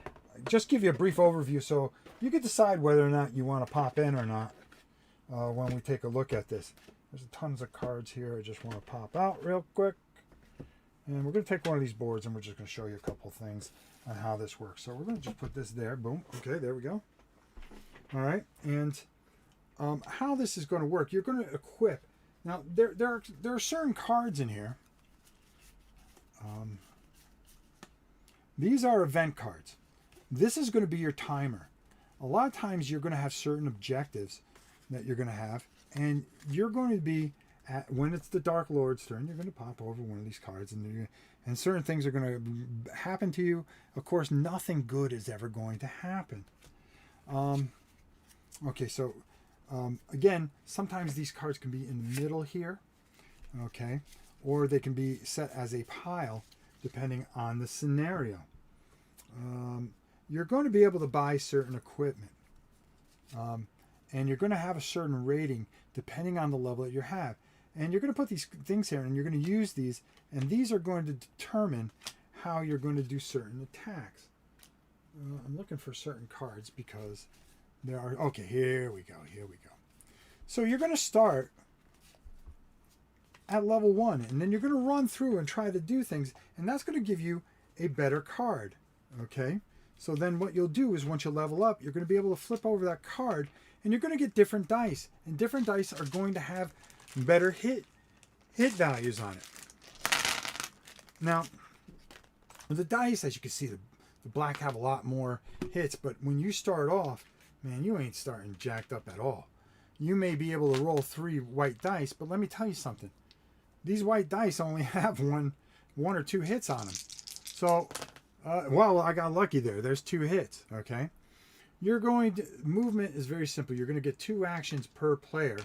just give you a brief overview so you can decide whether or not you want to pop in or not when we take a look at this. There's tons of cards here I just want to pop out real quick. And we're going to take one of these boards and we're just going to show you a couple things on how this works. So we're going to just put this there. Boom. Okay, there we go. All right. And how this is going to work, you're going to equip. Now, there are certain cards in here. These are event cards. This is going to be your timer. A lot of times you're going to have certain objectives that you're going to have. And you're going to be, when it's the Dark Lord's turn, you're going to pop over one of these cards. And certain things are going to happen to you. Of course, nothing good is ever going to happen. Okay, so again, sometimes these cards can be in the middle here. Okay, or they can be set as a pile depending on the scenario. You're going to be able to buy certain equipment. And you're going to have a certain rating depending on the level that you have. And you're going to put these things here and you're going to use these. And these are going to determine how you're going to do certain attacks. I'm looking for certain cards because there are... Okay, here we go. Here we go. So you're going to start at level 1. And then you're going to run through and try to do things. And that's going to give you a better card. Okay? So then what you'll do is once you level up, you're going to be able to flip over that card and you're going to get different dice. And different dice are going to have better hit values on it. Now, the dice, as you can see, the black have a lot more hits. But when you start off, man, you ain't starting jacked up at all. You may be able to roll 3 white dice, but let me tell you something. These white dice only have one or 2 hits on them. So... well, I got lucky there. There's 2 hits, okay? You're going to... Movement is very simple. You're going to get 2 actions per player,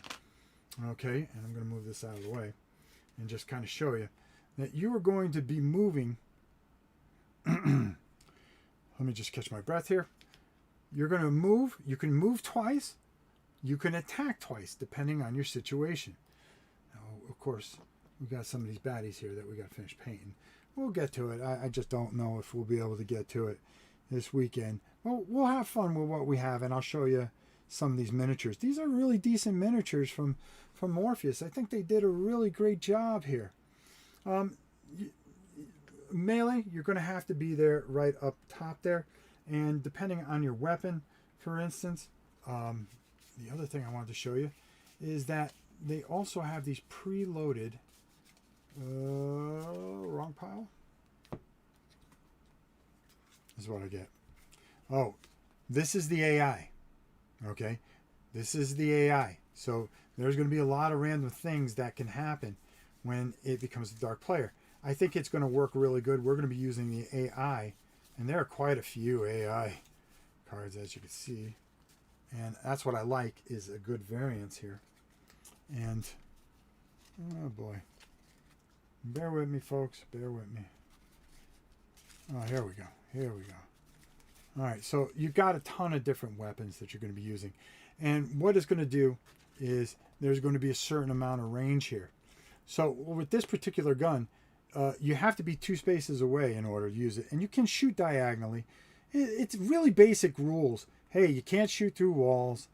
okay? And I'm going to move this out of the way and just kind of show you that you are going to be moving... Let me just catch my breath here. You're going to move. You can move twice. You can attack twice, depending on your situation. Now, of course, we've got some of these baddies here that we got to finish painting. We'll get to it. I just don't know if we'll be able to get to it this weekend. Well, we'll have fun with what we have, and I'll show you some of these miniatures. These are really decent miniatures from Morpheus. I think they did a really great job here. Melee, you're going to have to be there right up top there. And depending on your weapon, for instance, the other thing I wanted to show you is that they also have these preloaded... wrong pile. This is what I get. Oh, this is the AI. Okay, this is the AI. So there's going to be a lot of random things that can happen when it becomes a dark player. I think it's going to work really good. We're going to be using the AI, and there are quite a few AI cards, as you can see, and that's what I like, is a good variance here. And oh boy. Bear with me, folks. Bear with me. Oh, here we go. Here we go. All right, so you've got a ton of different weapons that you're going to be using. And what it's going to do is there's going to be a certain amount of range here. So with this particular gun, you have to be 2 spaces away in order to use it. And you can shoot diagonally. It's really basic rules. Hey, you can't shoot through walls.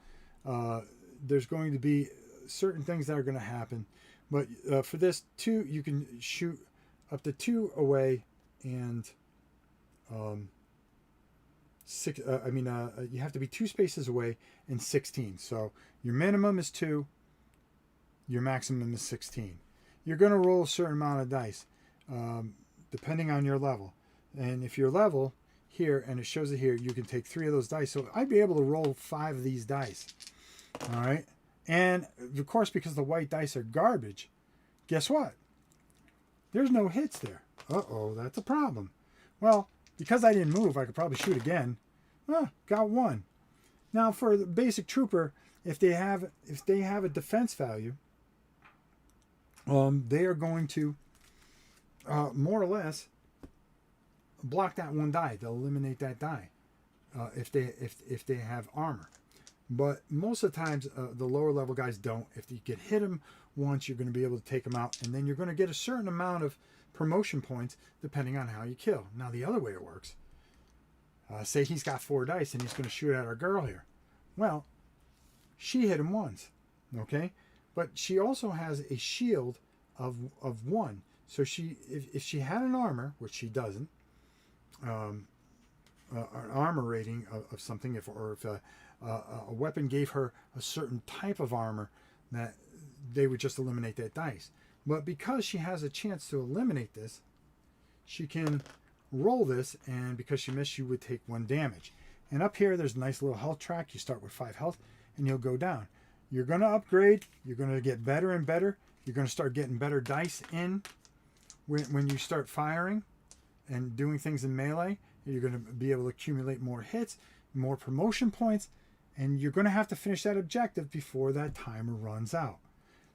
There's going to be certain things that are going to happen. But for this 2, you can shoot up to 2 away, and 6. You have to be 2 spaces away and 16. So your minimum is 2. Your maximum is 16. You're going to roll a certain amount of dice, depending on your level. And if your level here, and it shows it here, you can take 3 of those dice. So I'd be able to roll 5 of these dice. All right. And, of course, because the white dice are garbage, guess what? There's no hits there. Uh-oh, that's a problem. Well, because I didn't move, I could probably shoot again. Got 1. Now, for the basic trooper, if they have a defense value, they are going to, more or less, block that 1 die. They'll eliminate that die if they have armor. But most of the times, the lower level guys don't. If you get hit them once, you're going to be able to take them out. And then you're going to get a certain amount of promotion points depending on how you kill. Now, the other way it works. Say he's got 4 dice and he's going to shoot at our girl here. Well, she hit him once. Okay? But she also has a shield of 1. So if she had an armor, which she doesn't, an armor rating of something, if a weapon gave her a certain type of armor, that they would just eliminate that dice. But because she has a chance to eliminate this, she can roll this, and because she missed, you would take 1 damage. And up here, there's a nice little health track. You start with 5 health, and you'll go down. You're going to upgrade. You're going to get better and better. You're going to start getting better dice in when you start firing and doing things in melee. You're going to be able to accumulate more hits, more promotion points, and you're going to have to finish that objective before that timer runs out.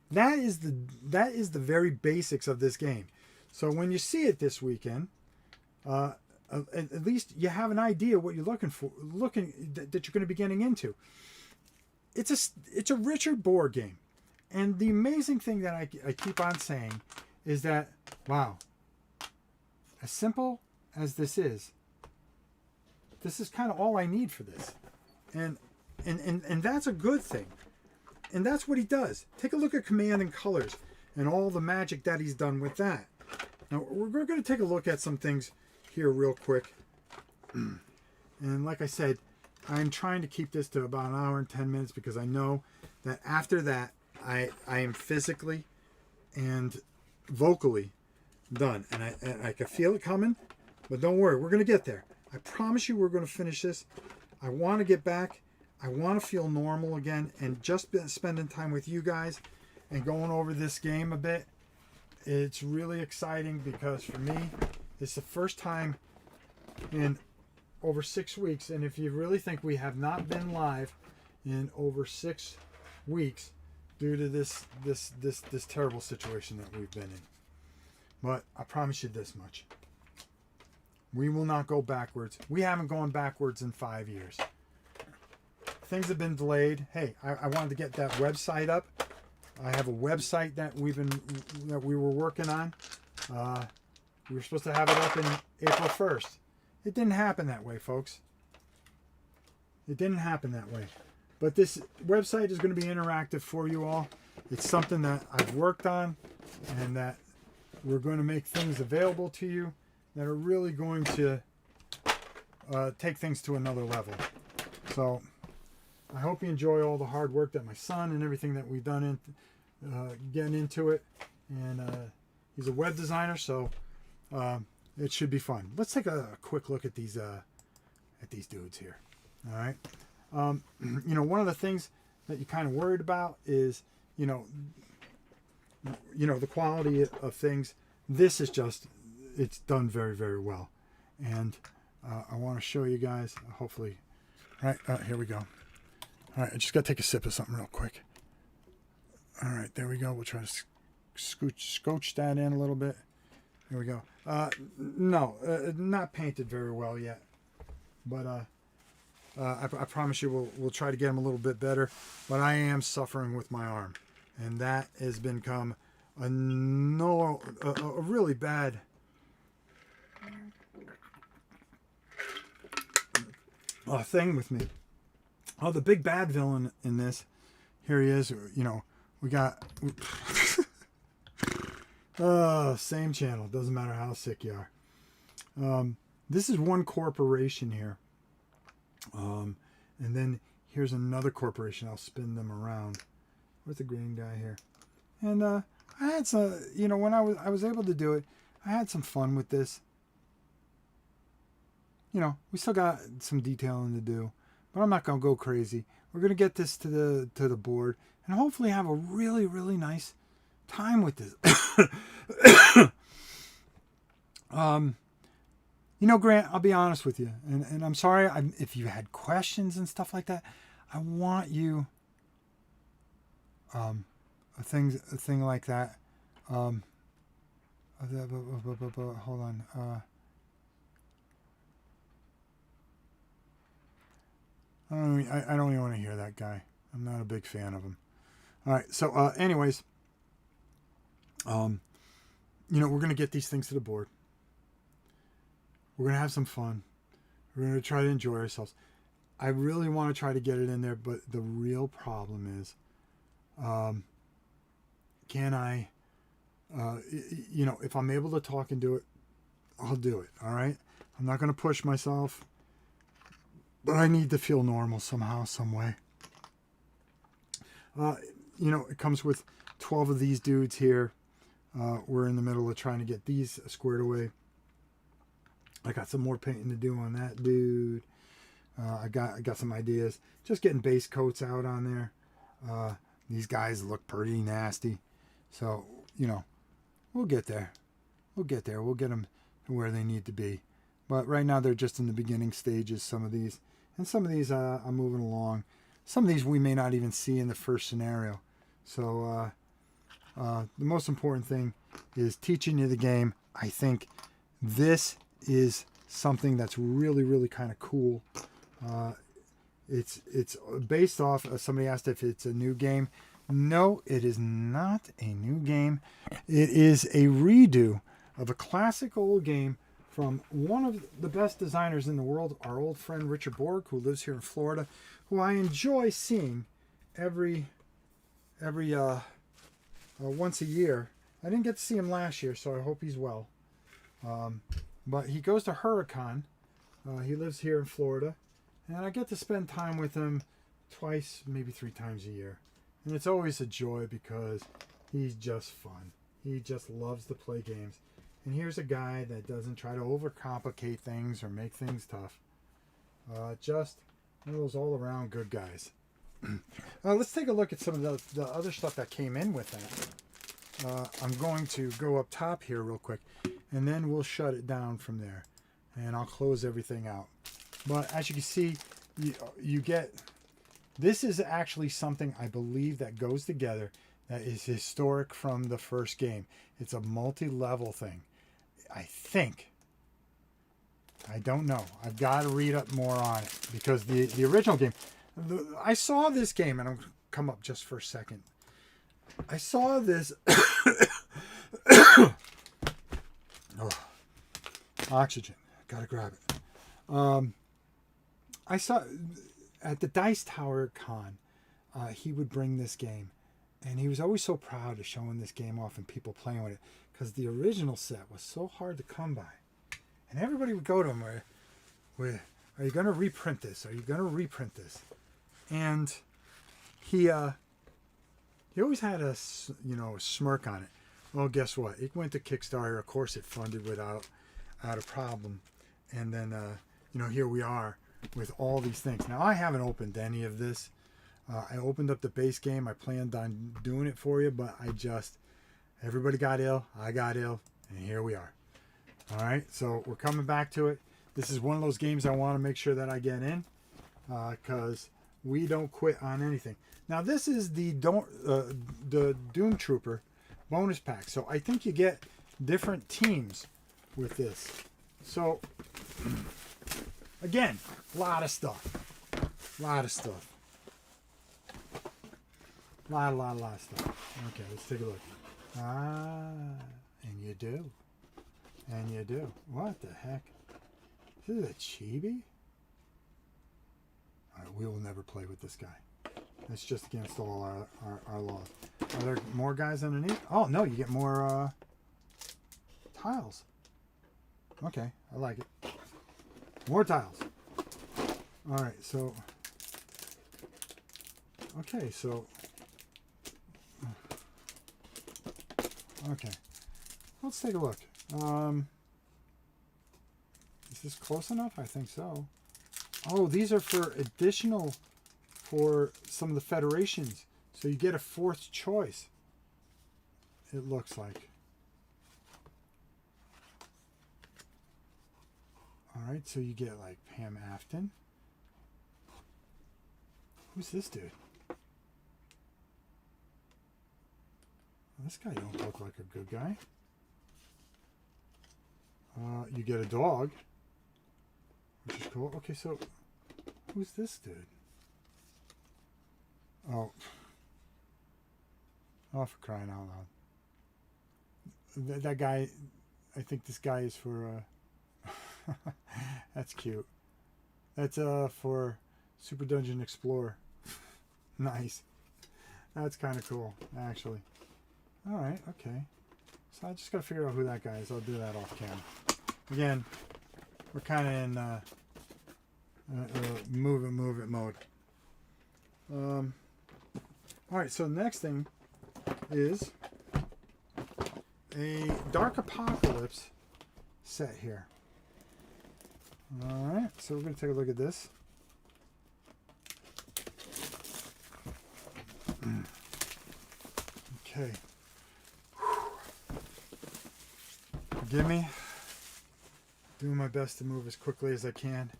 That is the very basics of this game. So when you see it this weekend, at least you have an idea what you're looking for, that you're going to be getting into. It's a richer board game, and the amazing thing that I keep on saying is that, wow, as simple as this is kind of all I need for this, and that's a good thing, and that's what he does. Take a look at Command and Colors and all the magic that he's done with that. Now we're going to take a look at some things here real quick, and like I said, I'm trying to keep this to about an hour and 10 minutes because I know that after that I am physically and vocally done, and I can feel it coming. But don't worry, we're going to get there. I promise you we're going to finish this. I want to get back. I want to feel normal again, and just spending time with you guys and going over this game a bit. It's really exciting because for me, it's the first time in over 6 weeks. And if you really think we have not been live in over 6 weeks due to this terrible situation that we've been in. But I promise you this much. We will not go backwards. We haven't gone backwards in 5 years. Things have been delayed. Hey, I wanted to get that website up. I have a website that we were working on. We were supposed to have it up in April 1st. It didn't happen that way, folks. It didn't happen that way. But this website is going to be interactive for you all. It's something that I've worked on, and that we're going to make things available to you that are really going to take things to another level. So I hope you enjoy all the hard work that my son and everything that we've done in getting into it. And he's a web designer, so it should be fun. Let's take a quick look at these dudes here. All right. One of the things that you're kind of worried about is, the quality of things. This is just, it's done very, very well. And I want to show you guys, hopefully. All right, here we go. All right, I just got to take a sip of something real quick. All right, there we go. We'll try to scooch that in a little bit. Here we go. No, not painted very well yet. But I promise you we'll try to get them a little bit better. But I am suffering with my arm. And that has become a really bad thing with me. Oh, the big bad villain in this. Here he is. We got... same channel. Doesn't matter how sick you are. This is one corporation here. And then here's another corporation. I'll spin them around. Where's the green guy here? And I had some, when I was able to do it, I had some fun with this. We still got some detailing to do, but I'm not going to go crazy. We're going to get this to the board and hopefully have a really, really nice time with this. Grant, I'll be honest with you, and I'm sorry if you had questions and stuff like that. I want you, a thing like that. Hold on. I don't even want to hear that guy. I'm not a big fan of him. All right. So, anyways, we're going to get these things to the board. We're going to have some fun. We're going to try to enjoy ourselves. I really want to try to get it in there, but the real problem is, can I You know, if I'm able to talk and do it, I'll do it. All right. I'm not going to push myself, but I need to feel normal somehow, some way. You know, it comes with 12 of these dudes here. We're in the middle of trying to get these squared away. I got some more painting to do on that dude. I got some ideas. Just getting base coats out on there. These guys look pretty nasty. So, you know, we'll get there. We'll get there. We'll get them to where they need to be. But right now they're just in the beginning stages, some of these. And some of these I'm moving along. Some of these we may not even see in the first scenario. So the most important thing is teaching you the game. I think this is something that's really, really kind of cool. It's based off, somebody asked if it's a new game. No, it is not a new game. It is a redo of a classic old game from one of the best designers in the world, our old friend Richard Borg, who lives here in Florida, who I enjoy seeing every once a year. I didn't get to see him last year, so I hope he's well. But he goes to Huracan. He lives here in Florida, and I get to spend time with him twice, maybe 3 times a year. And it's always a joy because he's just fun. He just loves to play games. And here's a guy that doesn't try to overcomplicate things or make things tough. Just one of those all-around good guys. Let's take a look at some of the other stuff that came in with that. I'm going to go up top here real quick, and then we'll shut it down from there. And I'll close everything out. But as you can see, you get... This is actually something I believe that goes together that is historic from the first game. It's a multi-level thing. I think. I don't know. I've got to read up more on it because the original game... I saw this game, and I'm going to come up just for a second. I saw this... Oh, oxygen. Got to grab it. I saw... At the Dice Tower Con, he would bring this game. And he was always so proud of showing this game off and people playing with it. Because the original set was so hard to come by. And everybody would go to him where are you going to reprint this? Are you going to reprint this? And he always had a smirk on it. Well, guess what? It went to Kickstarter. Of course, it funded without a problem. And then, here we are with all these things. Now, I haven't opened any of this. I opened up the base game. I planned on doing it for you, but everybody got ill. I got ill, and here we are. All right, so we're coming back to it. This is one of those games I want to make sure that I get in because we don't quit on anything. Now, this is the Doom Trooper bonus pack. So I think you get different teams with this. So... Again, a lot of stuff. A lot of stuff. A lot of stuff. Okay, let's take a look. And you do. And you do. What the heck? This is a chibi? Alright, we will never play with this guy. That's just against all our laws. Are there more guys underneath? Oh, no, you get more tiles. Okay, I like it. More tiles. All right, so... Okay, so... Okay. Let's take a look. Is this close enough? I think so. Oh, these are for additional... for some of the federations. So you get a 4th choice. It looks like. All right, so you get like Pam Afton. Who's this dude? This guy don't look like a good guy. You get a dog, which is cool. Okay, so who's this dude? Oh, for crying out loud! That guy. I think this guy is for. That's cute. That's for Super Dungeon Explorer. Nice. That's kind of cool, actually. All right, okay. So I just got to figure out who that guy is. I'll do that off camera. Again, we're kind of in move it mode. All right, so the next thing is a Dark Apocalypse set here. All right, so we're going to take a look at this. Okay. Forgive me. Doing my best to move as quickly as I can,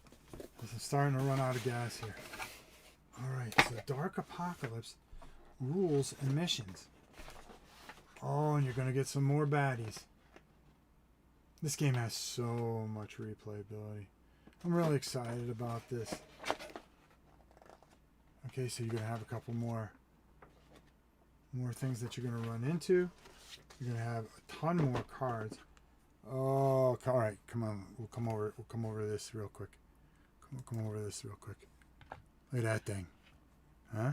as I'm starting to run out of gas here. Alright, so Dark Apocalypse rules and missions. Oh, and you're going to get some more baddies. This game has so much replayability. I'm really excited about this. Okay, so you're going to have a couple more things that you're going to run into. You're going to have a ton more cards. Oh, all right, come on. We'll come over this real quick. Come over this real quick. Look at that thing. Huh?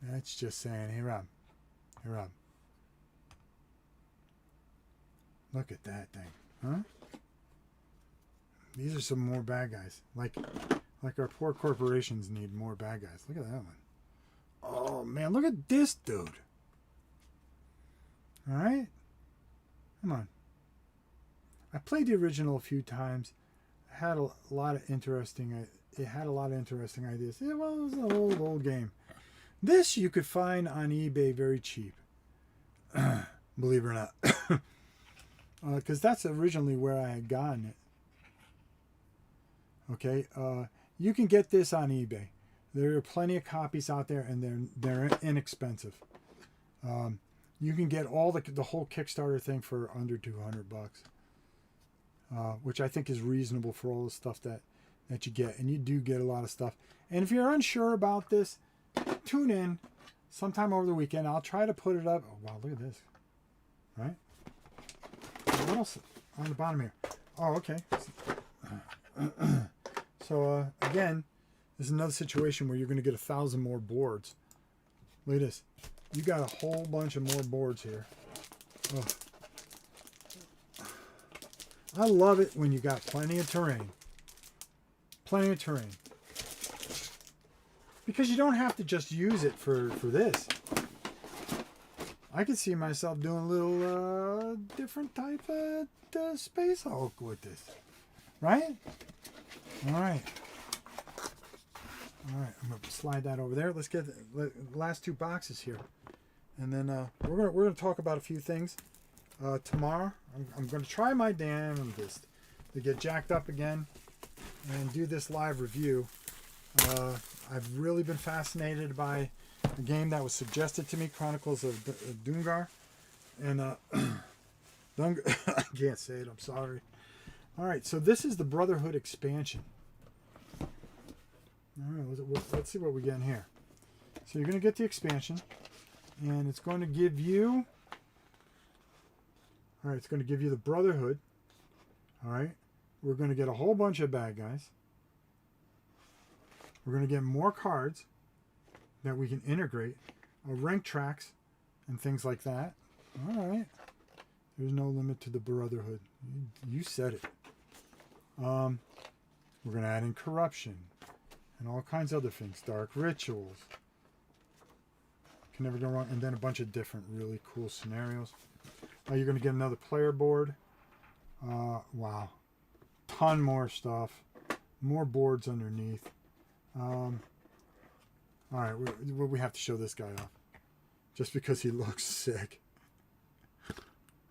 That's just saying, hey, Rob. Hey, Rob. Look at that thing. Huh? These are some more bad guys. Like our poor corporations need more bad guys. Look at that one. Oh, man, look at this dude. All right? Come on. I played the original a few times. It had a lot of interesting ideas. Yeah, well, it was an old game. This you could find on eBay very cheap. Believe it or not. Because that's originally where I had gotten it. Okay. You can get this on eBay. There are plenty of copies out there, and they're inexpensive. You can get all the whole Kickstarter thing for under $200, which I think is reasonable for all the stuff that you get, and you do get a lot of stuff. And if you're unsure about this, tune in sometime over the weekend. I'll try to put it up. Oh wow, look at this! Right? What else on the bottom here? Oh, okay. So again, this is another situation where you're going to get 1,000 more boards. Look at this. You got a whole bunch of more boards here. Oh. I love it when you got plenty of terrain. Plenty of terrain. Because you don't have to just use it for this. I could see myself doing a little different type of Space Hulk with this. Right? Alright. Alright, I'm going to slide that over there. Let's get the last two boxes here. And then we're gonna talk about a few things. Tomorrow, I'm going to try my damnedest to get jacked up again and do this live review. I've really been fascinated by a game that was suggested to me, Chronicles of Dungar. And I can't say it, I'm sorry. Alright, so this is the Brotherhood expansion. Alright, let's see what we get in here. So you're going to get the expansion, and it's going to give you... Alright, it's going to give you the Brotherhood. Alright, we're going to get a whole bunch of bad guys. We're going to get more cards that we can integrate, rank tracks, and things like that. Alright, there's no limit to the Brotherhood. You said it. We're going to add in corruption and all kinds of other things. Dark rituals. Can never go wrong. And then a bunch of different really cool scenarios. You're going to get another player board. Wow. Ton more stuff. More boards underneath. Alright, we have to show this guy off. Just because he looks sick.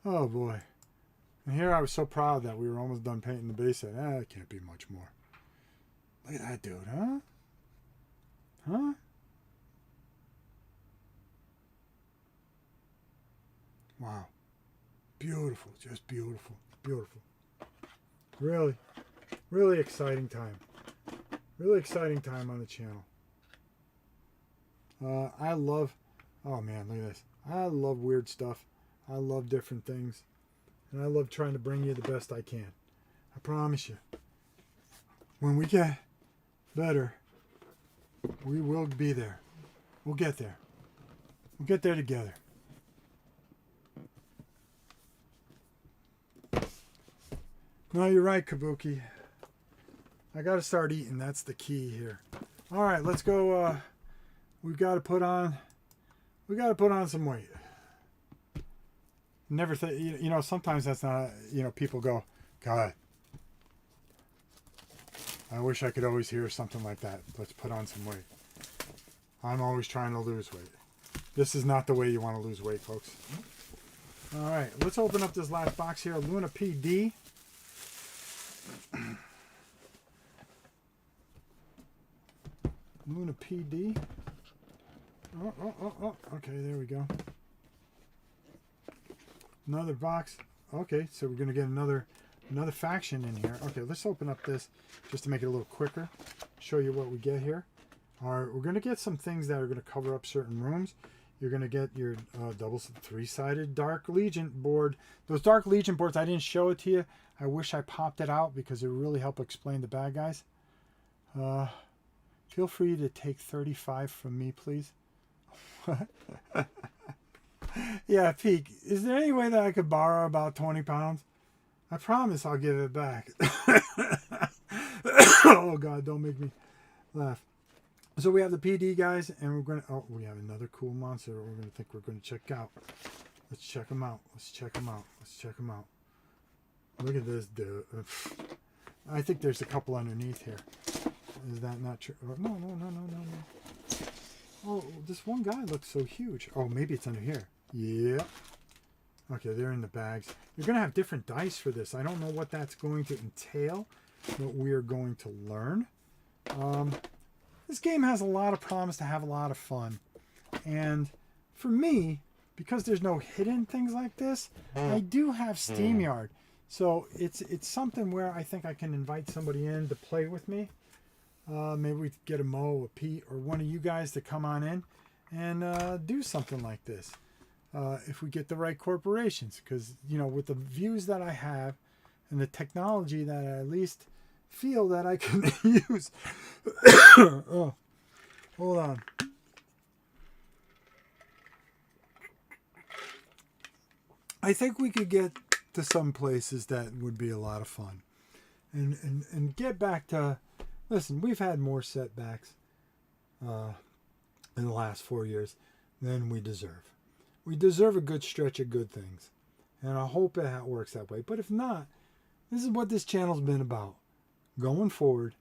Oh boy. And here I was so proud that we were almost done painting the base set. It can't be much more. Look at that dude, huh? Huh? Wow. Beautiful. Just beautiful. Beautiful. Really, really exciting time. Really exciting time on the channel. I love... Oh man, look at this. I love weird stuff. I love different things. And I love trying to bring you the best I can. I promise you. When we get better, we will be there. We'll get there. We'll get there together. No, you're right, Kabuki. I got to start eating. That's the key here. All right, let's go. We've got to put on. We got to put on some weight. Never think. You know, sometimes that's not. You know, people go, God, I wish I could always hear something like that. Let's put on some weight. I'm always trying to lose weight. This is not the way you want to lose weight, folks. All right, let's open up this last box here. Luna PD. Luna PD. Oh. Okay, there we go. Another box. Okay, so we're going to get another faction in here. Okay, let's open up this just to make it a little quicker. Show you what we get here. All right, we're going to get some things that are going to cover up certain rooms. You're going to get your double three-sided Dark Legion board. Those Dark Legion boards, I didn't show it to you. I wish I popped it out because it really helped explain the bad guys. Feel free to take 35 from me, please. Yeah, Peak, is there any way that I could borrow about 20 pounds? I promise I'll give it back. Oh, God, don't make me laugh. So we have the PD guys, and we're going to... Oh, we have another cool monster we're going to check out. Let's check them out. Let's check them out. Let's check them out. Look at this dude. I think there's a couple underneath here. Is that not true? No. Oh, this one guy looks so huge. Oh, maybe it's under here. Yeah. Okay, they're in the bags. You're going to have different dice for this. I don't know what that's going to entail, but we are going to learn. This game has a lot of promise to have a lot of fun. And for me, because there's no hidden things like this, I do have SteamYard. So it's something where I think I can invite somebody in to play with me. Maybe we get a Mo, a Pete, or one of you guys to come on in and do something like this. If we get the right corporations. Because, you know, with the views that I have and the technology that I at least feel that I can use. Oh, hold on. I think we could get to some places that would be a lot of fun. And get back to... Listen, we've had more setbacks in the last 4 years than we deserve. We deserve a good stretch of good things. And I hope it works that way. But if not, this is what this channel's been about. Going forward,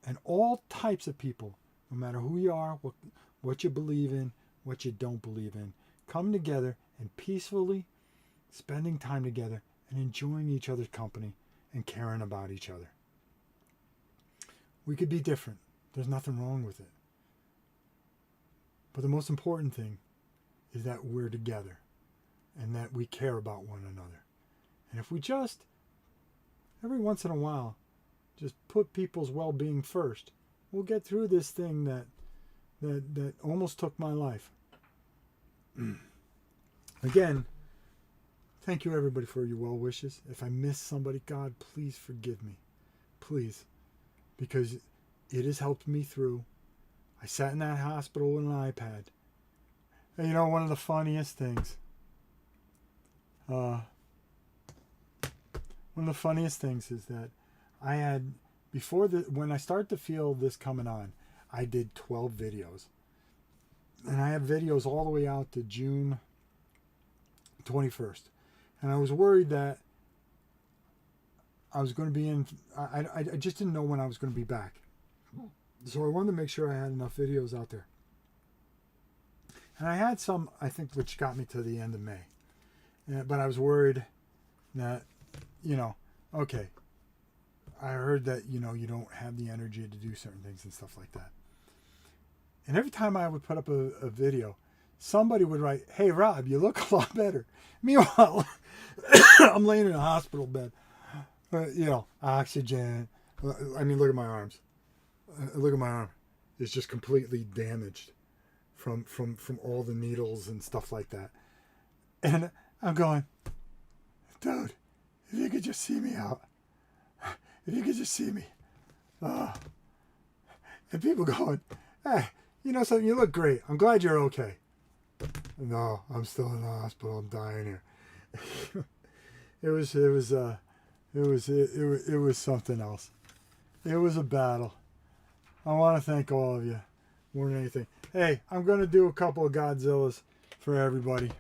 and all types of people, no matter who you are, what you believe in, what you don't believe in, come together and peacefully spending time together and enjoying each other's company and caring about each other. We could be different. There's nothing wrong with it. But the most important thing is that we're together and that we care about one another. And if we just, every once in a while, just put people's well-being first, we'll get through this thing that almost took my life. Again, thank you everybody for your well wishes. If I missed somebody, God, please forgive me. Please. Because it has helped me through. I sat in that hospital with an iPad. And you know, one of the funniest things. One of the funniest things is that I had, when I started to feel this coming on, I did 12 videos. And I have videos all the way out to June 21st. And I was worried that I was going to be in, I just didn't know when I was going to be back. So I wanted to make sure I had enough videos out there. And I had some, I think, which got me to the end of May. But I was worried that, you know, okay, I heard that, you know, you don't have the energy to do certain things and stuff like that. And every time I would put up a video, somebody would write, "Hey, Rob, you look a lot better." Meanwhile, I'm laying in a hospital bed. You know, oxygen. I mean, look at my arms. Look at my arm. It's just completely damaged from all the needles and stuff like that. And I'm going, dude, if you could just see me out. If you could just see me. And people going, "Hey, you know something? You look great. I'm glad you're okay." No, I'm still in the hospital. I'm dying here. It was it was something else. It was a battle. I want to thank all of you more than anything. Hey, I'm going to do a couple of Godzillas for everybody.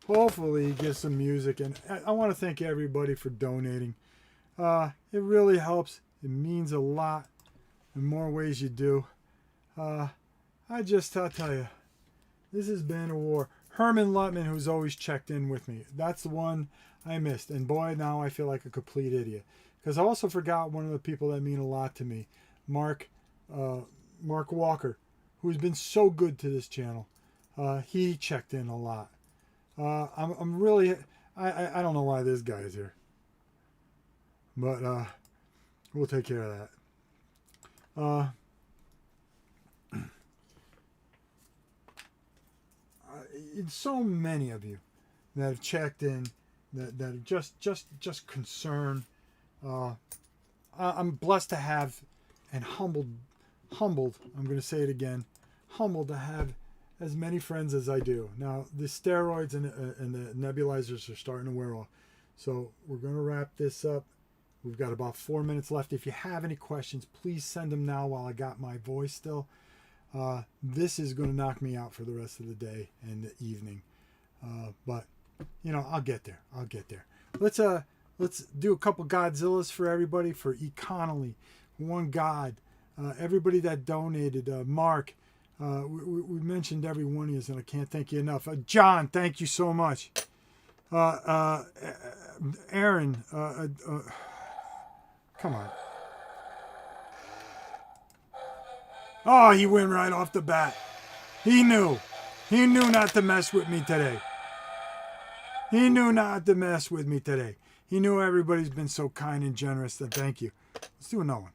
Hopefully get some music. And I want to thank everybody for donating. It really helps. It means a lot in more ways you do. I'll tell you, this has been a war. Herman Lutman, who's always checked in with me. That's the one I missed. And boy, now I feel like a complete idiot. Because I also forgot one of the people that mean a lot to me. Mark Walker, who's been so good to this channel. He checked in a lot. I'm really, I don't know why this guy is here. But we'll take care of that. So many of you that have checked in, that are just concerned. I'm blessed to have, and humbled. I'm going to say it again, humbled to have as many friends as I do. Now the steroids and the nebulizers are starting to wear off, so we're going to wrap this up. We've got about 4 minutes left. If you have any questions, please send them now while I got my voice still. This is going to knock me out for the rest of the day and the evening. But, you know, I'll get there. Let's do a couple Godzillas for everybody, for E. Connolly, One God, everybody that donated, Mark. We mentioned every one of you, and I can't thank you enough. John, thank you so much. Aaron, come on. Oh, he went right off the bat. He knew not to mess with me today. He knew everybody's been so kind and generous. That thank you. Let's do another one.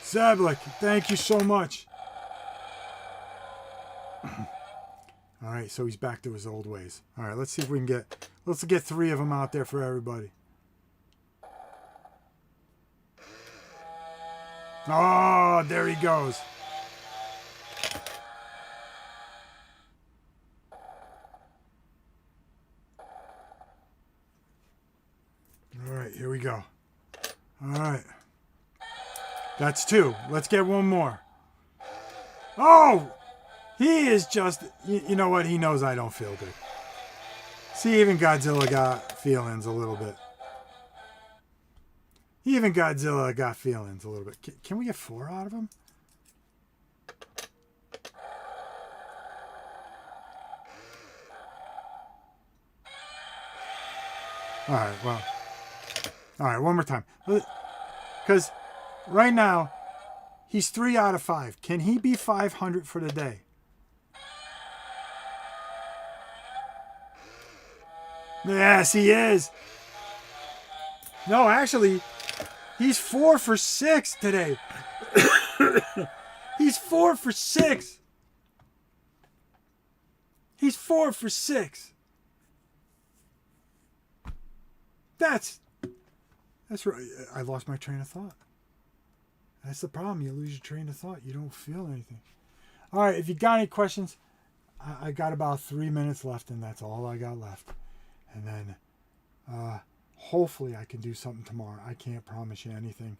Zablik, thank you so much. All right, so he's back to his old ways. All right, let's see if we can let's get 3 of them out there for everybody. Oh, there he goes. All right, here we go. All right. That's 2. Let's get one more. Oh, he is just, you know what? He knows I don't feel good. See, even Godzilla got feelings a little bit. Can we get 4 out of him? All right, well. All right, one more time. Because right now, he's 3 out of 5. Can he be 500 for the day? Yes, he is. No, actually, he's 4 for 6 today. He's 4 for 6. He's 4 for 6. That's right. I lost my train of thought. That's the problem. You lose your train of thought. You don't feel anything. All right. If you got any questions, I got about 3 minutes left, and that's all I got left. And then hopefully I can do something tomorrow. I can't promise you anything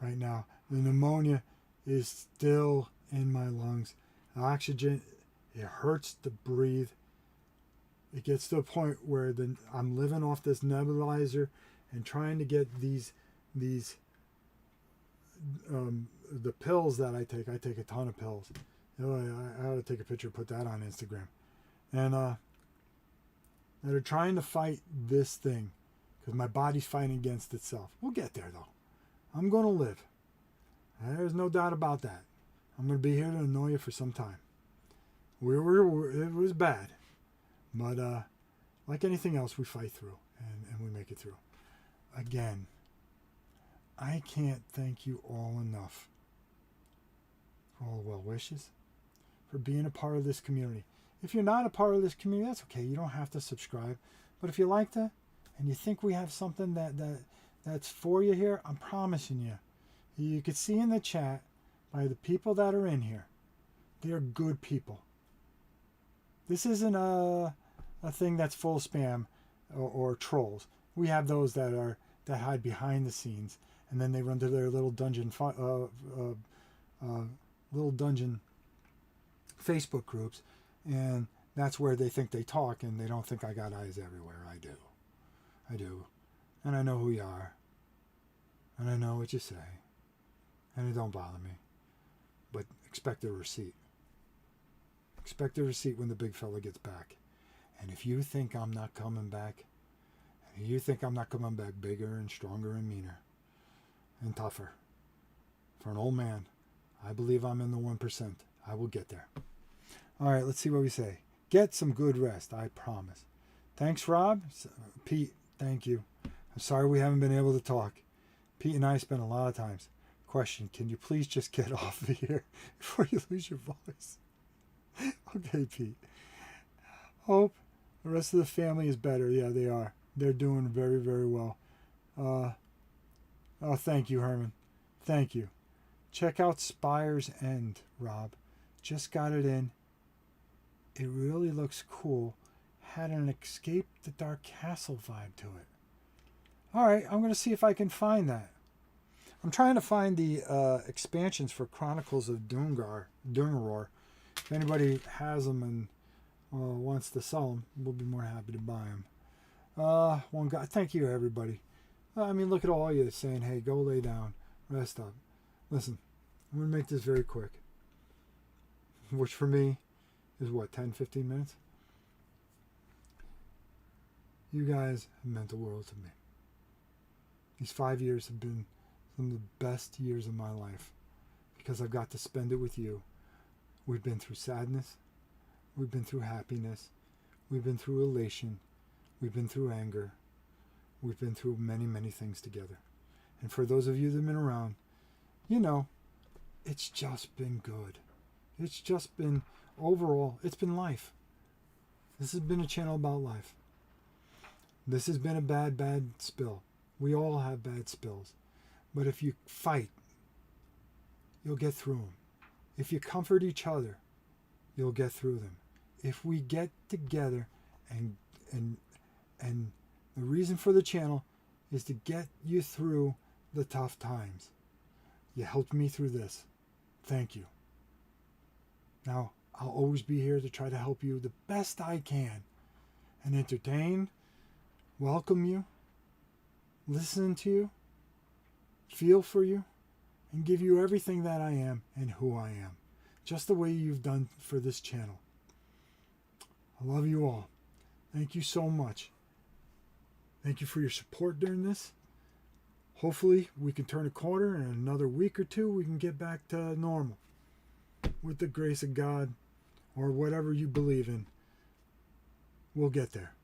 right now. The pneumonia is still in my lungs. The oxygen, it hurts to breathe. It gets to a point where I'm living off this nebulizer and trying to get the pills that I take. I take a ton of pills. You know, I ought to take a picture and put that on Instagram. And that are trying to fight this thing because my body's fighting against itself. We'll get there, though. I'm going to live. There's no doubt about that. I'm going to be here to annoy you for some time. It was bad. But like anything else, we fight through and we make it through. Again, I can't thank you all enough for all the well wishes, for being a part of this community. If you're not a part of this community, that's okay. You don't have to subscribe. But if you like that and you think we have something that's for you here, I'm promising you. You could see in the chat by the people that are in here, they're good people. This isn't a thing that's full of spam or trolls. We have those that hide behind the scenes, and then they run to their little dungeon Facebook groups, and that's where they think they talk, and they don't think I got eyes everywhere. I do, and I know who you are, and I know what you say, and it don't bother me. But expect a receipt. Expect a receipt when the big fella gets back. And if you think I'm not coming back, and you think I'm not coming back bigger and stronger and meaner and tougher, for an old man, I believe I'm in the 1%. I will get there. All right, let's see what we say. Get some good rest, I promise. Thanks, Rob. Pete, thank you. I'm sorry we haven't been able to talk. Pete and I spent a lot of times. Question, can you please just get off of here before you lose your voice? Okay, Pete. Hope the rest of the family is better. Yeah, they are. They're doing very, very well. Oh, thank you, Herman. Thank you. Check out Spire's End, Rob. Just got it in. It really looks cool. Had an Escape the Dark Castle vibe to it. All right, I'm going to see if I can find that. I'm trying to find the expansions for Chronicles of Dungaror. If anybody has them and wants to sell them, we'll be more happy to buy them. One guy. Thank you, everybody. I mean, look at all of you saying, hey, go lay down, rest up. Listen, I'm going to make this very quick, which for me is what, 10, 15 minutes? You guys have meant the world to me. These 5 years have been some of the best years of my life because I've got to spend it with you. We've been through sadness. We've been through happiness. We've been through elation. We've been through anger. We've been through many, many things together. And for those of you that have been around, you know, it's just been good. It's just been, overall, it's been life. This has been a channel about life. This has been a bad spill. We all have bad spills. But if you fight, you'll get through them. If you comfort each other, you'll get through them. If we get together and the reason for the channel is to get you through the tough times. You helped me through this. Thank you. Now, I'll always be here to try to help you the best I can and entertain, welcome you, listen to you, feel for you, and give you everything that I am and who I am, just the way you've done for this channel. I love you all. Thank you so much. Thank you for your support during this. Hopefully we can turn a corner and in another week or two we can get back to normal. With the grace of God or whatever you believe in, we'll get there.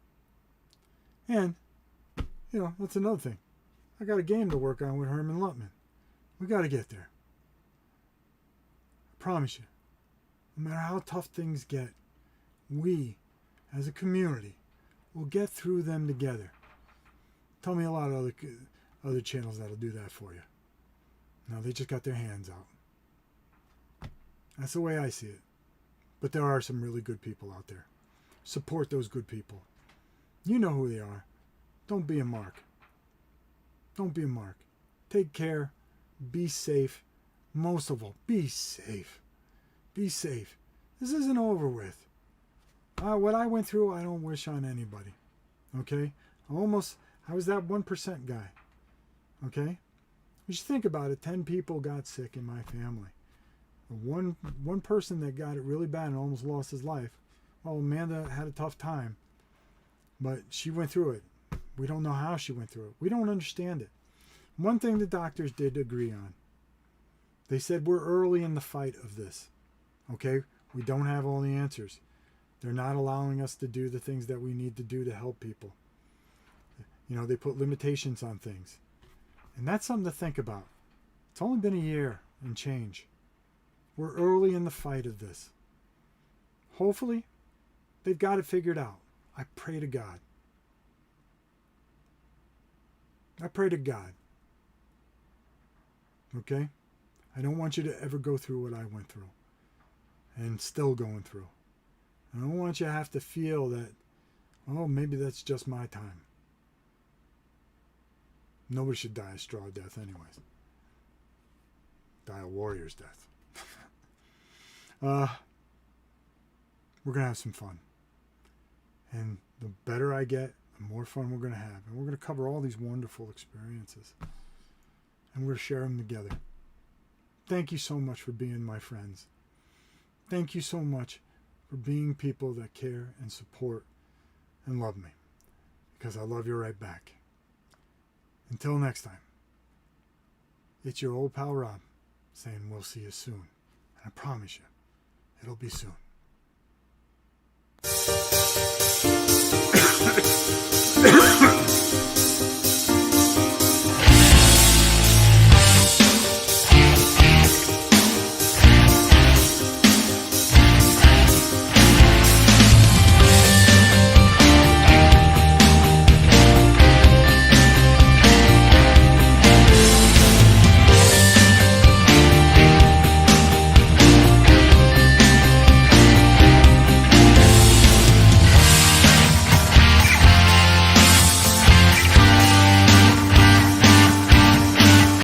And, you know, that's another thing. I got a game to work on with Herman Lutman. We got to get there. I promise you. No matter how tough things get, we, as a community, will get through them together. Tell me a lot of other channels that'll do that for you. No, they just got their hands out. That's the way I see it. But there are some really good people out there. Support those good people. You know who they are. Don't be a mark. Don't be a mark. Take care. Be safe. Most of all, be safe. Be safe. This isn't over with. What I went through, I don't wish on anybody. Okay? I was that 1% guy. Okay? You should think about it. 10 people got sick in my family. One person that got it really bad and almost lost his life. Well, Amanda had a tough time. But she went through it. We don't know how she went through it. We don't understand it. One thing the doctors did agree on. They said we're early in the fight of this. Okay? We don't have all the answers. They're not allowing us to do the things that we need to do to help people. You know, they put limitations on things. And that's something to think about. It's only been a year and change. We're early in the fight of this. Hopefully, they've got it figured out. I pray to God. I pray to God. Okay? I don't want you to ever go through what I went through. And still going through. I don't want you to have to feel that, oh, maybe that's just my time. Nobody should die a straw death anyways. Die a warrior's death. We're going to have some fun. And the better I get, the more fun we're going to have. And we're going to cover all these wonderful experiences. And we're going to share them together. Thank you so much for being my friends. Thank you so much for being people that care and support and love me. Because I love you right back. Until next time, it's your old pal Rob saying we'll see you soon. And I promise you, it'll be soon.